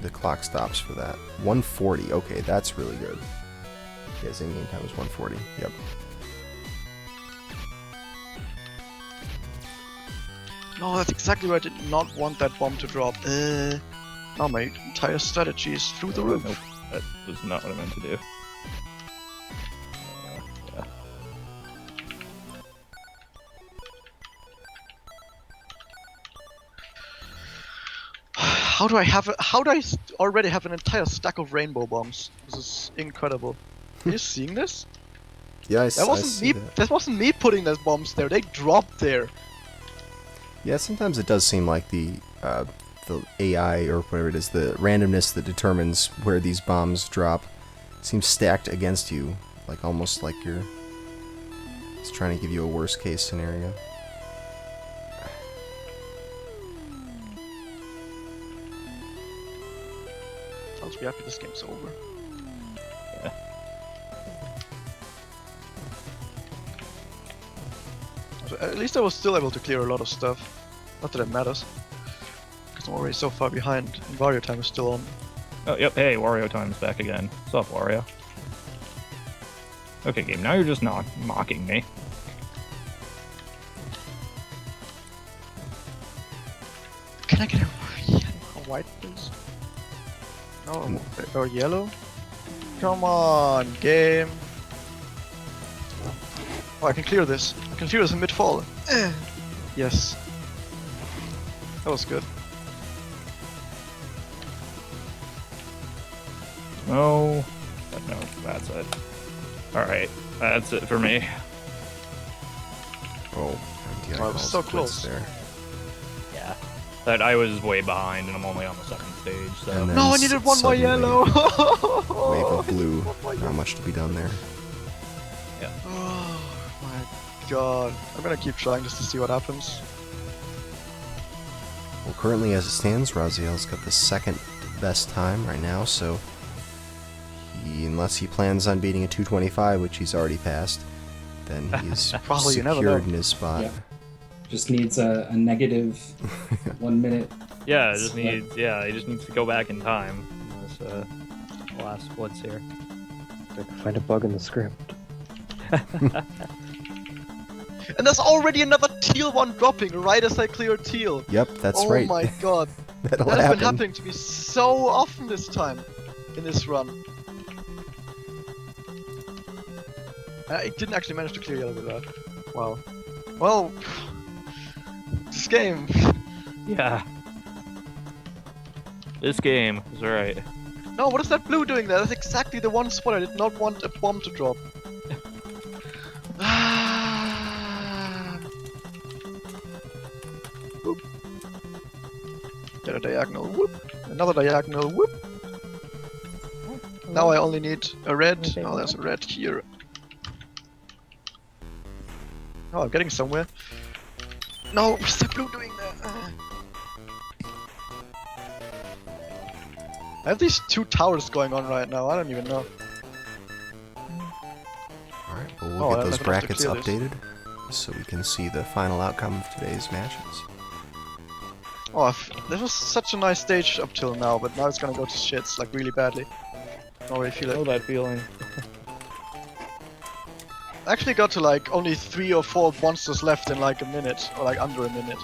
The clock stops for that. 140, okay, that's really good. Yeah, his in-game time was 140, yep. No, that's exactly where I did not want that bomb to drop. Now my entire strategy is through the roof. Nope, that was not what I meant to do. Yeah. How do I have? How do I already have an entire stack of rainbow bombs? This is incredible. Are you seeing this? Yeah, I That see wasn't me. that. That wasn't me putting those bombs there. They dropped there. Yeah, sometimes it does seem like the AI or whatever it is, the randomness that determines where these bombs drop seems stacked against you, like almost like it's trying to give you a worst case scenario. must be happy this game's over. Yeah. So at least I was still able to clear a lot of stuff. Not that it matters. Because I'm already so far behind, and Wario time is still on. Oh, yep. Hey, Wario time's back again. What's up, Wario? Okay, game. Now you're just not mocking me. Can I get a white, please? No, or yellow? Come on, game. Oh, I can clear this. I can clear this in mid-fall. Yes. That was good. No. No, that's it. Alright, that's it for me. Oh, MTI Wow, calls so quits close. there. Yeah. That I was way behind and I'm only on the second stage, so... And then No, I needed one more suddenly, yellow! Wave of blue. Not much to be done there. Oh my god. I'm gonna keep trying just to see what happens. Well, currently as it stands, Raziel's got the second best time right now, so unless he plans on beating a 225, which he's already passed, then he's Probably, you never secured know. in his spot. Yeah. Just needs a negative 1 minute. Yeah, it just needs, he just needs to go back in time. This last splits here. Find a bug in the script. And there's already another teal one dropping right as I clear teal. Yep, that's Oh right. my god. That'll That has happen. been happening to me so often this time. In this run. I didn't actually manage to clear yellow with that. Wow. Well, this game. Yeah. This game is alright. No, what is that blue doing there? That's exactly the one spot I did not want a bomb to drop. Whoop. Get a diagonal whoop. Another diagonal whoop. Now I only need a red. Oh, there's a red here. Oh, I'm getting somewhere. No, what's that blue doing there? I have these two towers going on right now. I don't even know. Alright, well, we'll Oh, get I'm those gonna have to brackets clear this. updated so we can see the final outcome of today's matches. Oh, this was such a nice stage up till now, but now it's gonna go to shits, like really badly. I already feel I know it. that feeling. I actually got to like only 3 or 4 monsters left in like a minute, or like under a minute.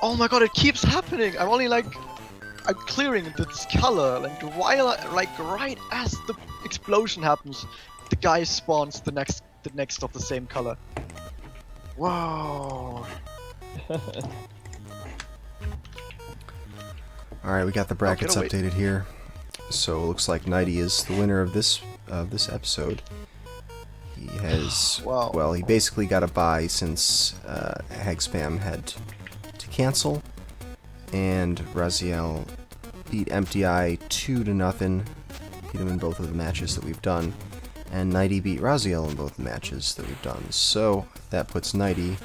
Oh my god, it keeps happening! I'm only like... I'm clearing this color, like while right as the explosion happens, the guy spawns the next of the same color. Whoa! Alright, we got the brackets away. updated here. So it looks like Nighty is the winner of this episode. He has, Wow. well, he basically got a bye since Hagspam had to cancel, and Raziel beat MTI 2-0, beat him in both of the matches that we've done, and Nighty beat Raziel in both the matches that we've done. So that puts Nighty,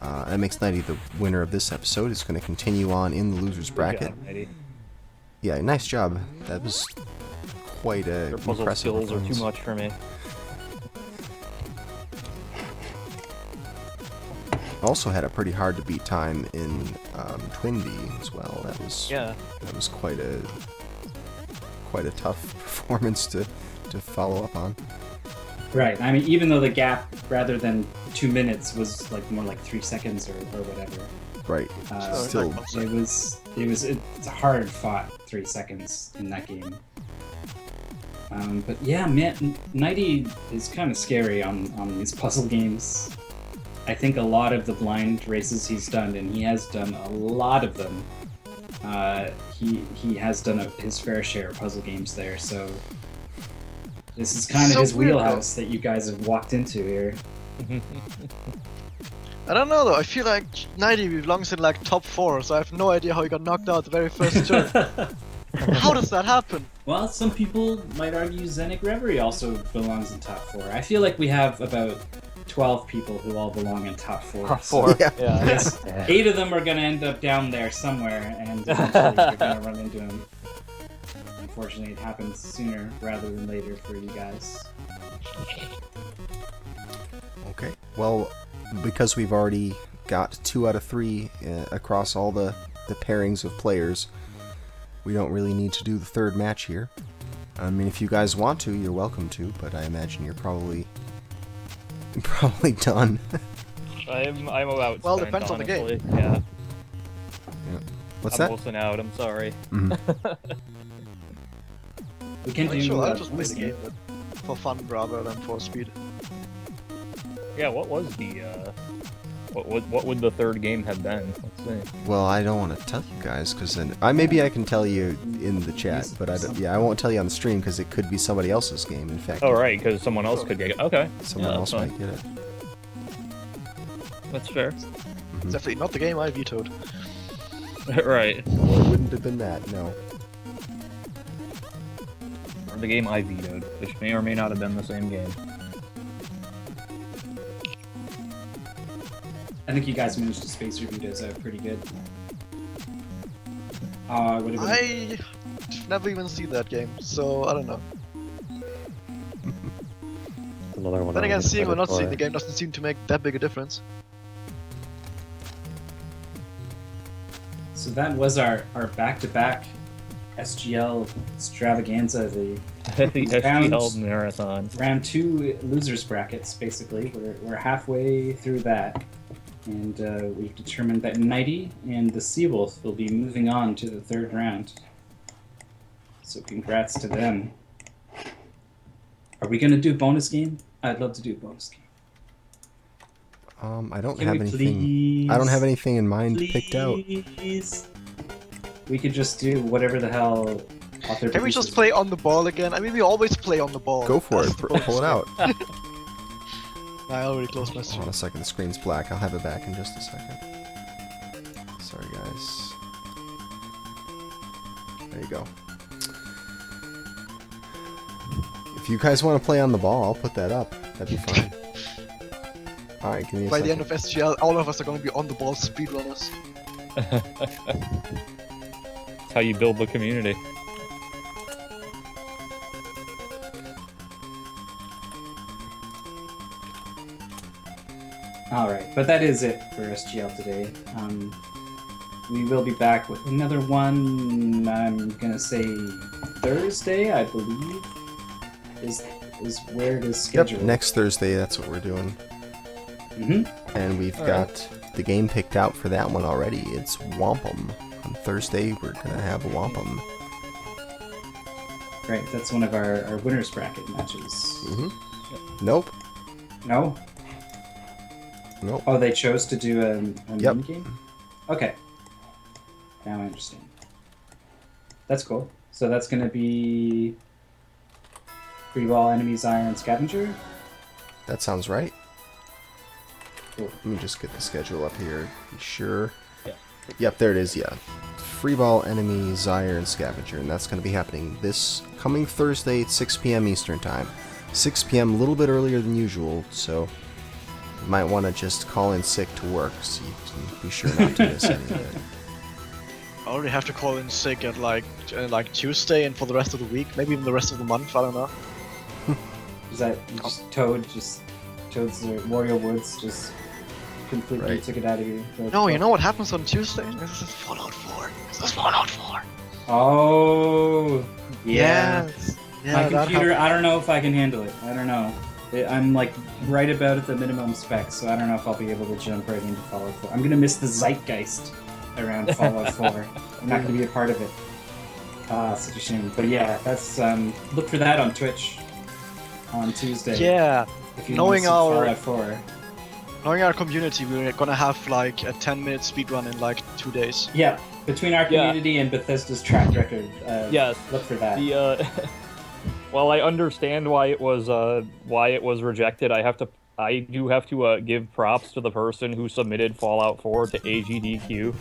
that makes Nighty the winner of this episode. It's going to continue on in the losers bracket. Yeah, nice job. That was quite a Your puzzle impressive skills are too performance. much for me. Also had a pretty hard to beat time in TwinBee as well. That was quite a tough performance to follow up on. Right. I mean, even though the gap, rather than 2 minutes, was like more like 3 seconds or whatever. Right. Still, It's a hard fought 3 seconds in that game. But yeah, man, Nighty is kind of scary on these puzzle games. I think a lot of the blind races he's done, and he has done a lot of them, he has done his fair share of puzzle games there, so this is kind of So his weird, wheelhouse that you guys have walked into here. I don't know though, I feel like Nighty belongs in like top 4, so I have no idea how he got knocked out the very first turn. How does that happen? Well, some people might argue Zenic Reverie also belongs in top 4. I feel like we have about 12 people who all belong in top 4. Top so 4. Yeah. Yeah. yes, 8 of them are going to end up down there somewhere, and eventually you're going to run into them. Unfortunately, it happens sooner rather than later for you guys. Okay. Well, because we've already got 2 out of 3 across all the pairings of players, we don't really need to do the third match here. I mean, if you guys want to, you're welcome to, but I imagine you're probably done. I'm about. Well, spent, depends on the game. honestly. Yeah. What's I'm that? mostly out. I'm sorry. We can do Sure, I'll just play bonus the game for fun rather than for speed. Yeah. What was the? What would the third game have been? Let's see. Well, I don't want to tell you guys because then maybe I can tell you in the chat, but I won't tell you on the stream because it could be somebody else's game. In fact, Oh right, because someone else could get it. Okay. someone Yeah, else that's might get it. That's fair. It's definitely not the game I vetoed. Right. Well, it wouldn't have been that. No. Or the game I vetoed, which may or may not have been the same game. I think you guys managed to space your vetoes out pretty good. Would have been... I never even see that game, so I don't know. Another one. Then I again, was seeing or excited not seeing for. the game doesn't seem to make that big a difference. So that was our back-to-back SGL extravaganza, the The SGL marathon. round 2 losers brackets, basically. We're halfway through that. And we've determined that Nighty and the Seawolf will be moving on to the 3rd round. So congrats to them. Are we going to do bonus game? I'd love to do bonus game. I don't Can have we anything. please, I don't have anything in mind picked out. please? We could just do whatever the hell author Can we produces. just play on the ball again? I mean, we always play on the ball. Go for That's it. the bonus Pull it out. I already closed my Hold stream. on a second. The screen's black. I'll have it back in just a second. Sorry, guys. There you go. If you guys want to play on the ball, I'll put that up. That'd be fine. Alright, give me a By second. the end of SGL, all of us are going to be on the ball speedrunners. That's how you build the community. Alright, but that is it for SGL today. We will be back with another one, I'm gonna say Thursday, I believe, is where it is Yep, scheduled. next Thursday, that's what we're doing. hmm And we've got the game picked out for that one already. It's Wampum. On Thursday, we're going to have a Wampum. Right, that's one of our winners bracket matches. Nope. No? Nope. Oh, they chose to do a Yep. mini game? Okay. Now I understand. That's cool. So that's gonna be Free Ball, Enemies, Iron, Scavenger? That sounds right. Cool. Let me just get the schedule up here. Be sure. Yeah. Yep, there it is. Yeah. Free Ball, Enemy, Zyre, and Scavenger, and that's going to be happening this coming Thursday at 6 p.m. Eastern Time. 6 p.m. a little bit earlier than usual, so you might want to just call in sick to work, so you can be sure not to miss any of it. I already have to call in sick at like Tuesday and for the rest of the week, maybe even the rest of the month. I don't know. Is that just Toad's Wario Woods just completely Right. took it out of you? No, you know what happens on Tuesday? This is Fallout 4. This is Fallout 4. Oh, yeah. Yes. Yeah, My that computer, happened. I don't know if I can handle it. I don't know. I'm like right about at the minimum specs, so I don't know if I'll be able to jump right into Fallout 4. I'm gonna miss the zeitgeist around Fallout 4. I'm not gonna be a part of it. Such a shame. But yeah, that's look for that on Twitch on Tuesday. Yeah. If you knowing want to see our- Fallout 4. Knowing our community, we're gonna have like a 10-minute speedrun in like 2 days. Yeah, between our Yeah. community and Bethesda's track record, Yes. look for that. The well, I understand why it was rejected. I do have to give props to the person who submitted Fallout 4 to AGDQ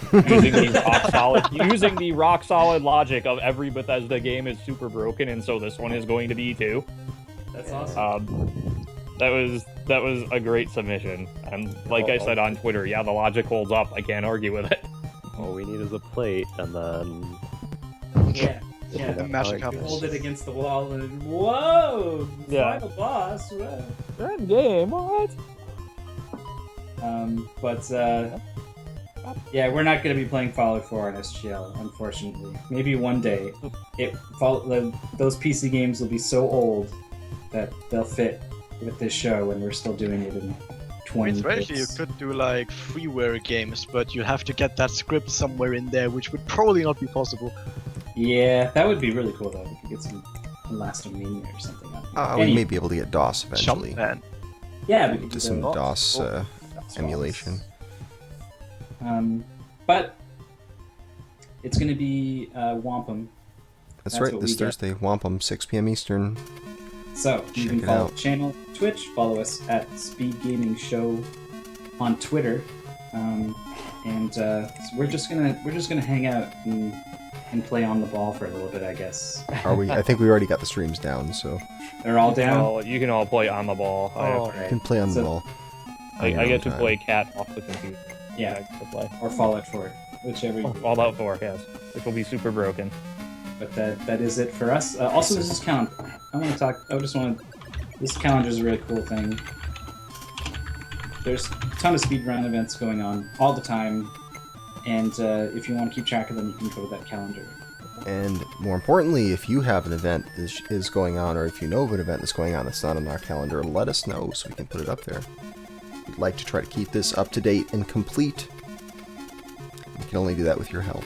using the rock solid logic of every Bethesda game is super broken, and so this one is going to be too. That's awesome. That was a great submission. And like I said on Twitter, yeah, the logic holds up. I can't argue with it. All we need is a plate, and then Yeah. Yeah. The magic You happens. hold it against the wall and whoa! Yeah. Final boss. Whoa. End game. What? Yeah, we're not going to be playing Fallout 4 on SGL, unfortunately. Maybe one day, those PC games will be so old that they'll fit with this show, and we're still doing it in 20. Theoretically, you could do like freeware games, but you have to get that script somewhere in there, which would probably not be possible. Yeah, that would be really cool though. We could get some Elastomania or something. We may be able to get DOS eventually. Jumpman. Yeah, we could do Just some that. DOS emulation. But it's going to be Wampum. That's That's right, what this we get. Thursday, Wampum, 6 p.m. Eastern. So you Check can it follow out. the channel, Twitch, follow us at Speed Gaming Show on Twitter, so we're just gonna hang out and play on the ball for a little bit, I guess. Are we? I think we already got the streams down, so They're all down. Well, you can all play on the ball. you can play on the So- ball. I on your get own to time. play cat off the computer. Yeah, I get to play. or Fallout 4, whichever. You Fallout 4, yes. Which will be super broken. But that is it for us. Also, this is calendar. This calendar is a really cool thing. There's a ton of speedrun events going on all the time, and if you want to keep track of them, you can go to that calendar. And more importantly, if you have an event that is going on, or if you know of an event that's going on that's not on our calendar, let us know so we can put it up there. We'd like to try to keep this up to date and complete. We can only do that with your help.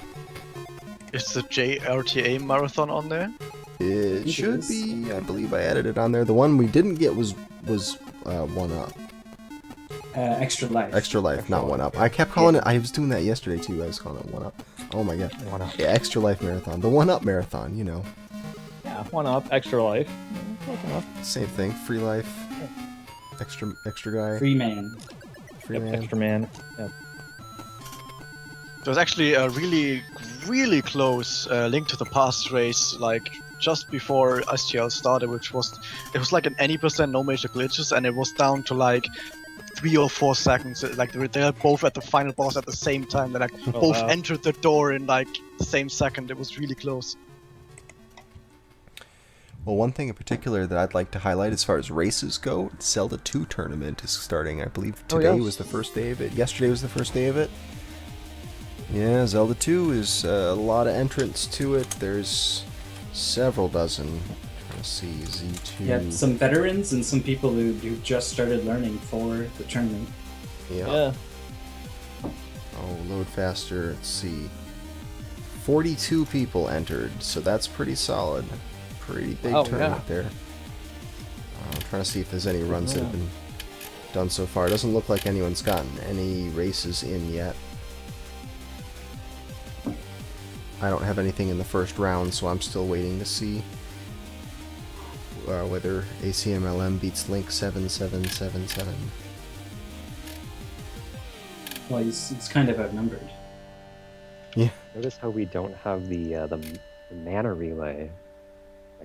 Is the JRTA marathon on there? It it should is. be. I believe I added it on there. The one we didn't get was 1-up. Extra Life. Extra Life, not 1-up. I kept calling it. I was doing that yesterday too. I was calling it 1-up. Oh my god. 1-up. Yeah, Extra Life Marathon. The 1-up marathon, you know. Yeah, 1-up, extra life. Same thing. Free life. Extra guy. Free Man. Free Yep, man. extra man. Yep. There was actually a really, really close Link to the Past race, like just before SGL started, it was like an any percent no major glitches, and it was down to like 3 or 4 seconds. Like they're both at the final boss at the same time. They like both wow. entered the door in like the same second. It was really close. Well, one thing in particular that I'd like to highlight as far as races go, Zelda 2 tournament is starting. I believe today was the first day of it. Yesterday was the first day of it. Yeah, Zelda 2 is a lot of entrants to it. There's several dozen. Let's see, Z2. Yeah, some veterans and some people who just started learning for the tournament. Yeah. Oh, load faster. Let's see. 42 people entered, so that's pretty solid. Pretty big tournament there. I'm trying to see if there's any runs that have been done so far. It doesn't look like anyone's gotten any races in yet. I don't have anything in the first round, so I'm still waiting to see whether ACMLM beats Link 7777. Well, it's kind of outnumbered. Yeah. Notice how we don't have the mana relay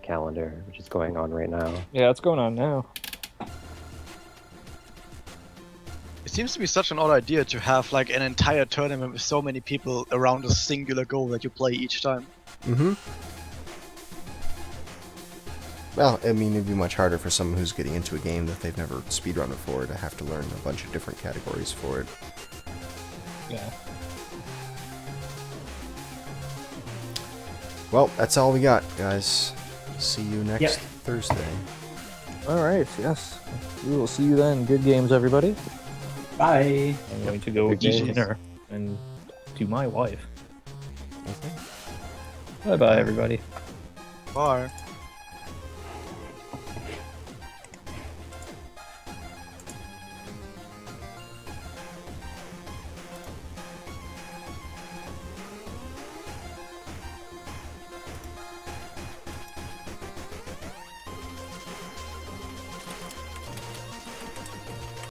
calendar, which is going on right now. Yeah, it's going on now. It seems to be such an odd idea to have like an entire tournament with so many people around a singular goal that you play each time. Mm-hmm. Well, I mean, it'd be much harder for someone who's getting into a game that they've never speedrun before to have to learn a bunch of different categories for it. Yeah. Well, that's all we got, guys. See you next Yep. Thursday. All right. Yes. We will see you then. Good games, everybody. Bye. I'm going to go Good eat games. dinner and to my wife. Bye bye, everybody. Bye.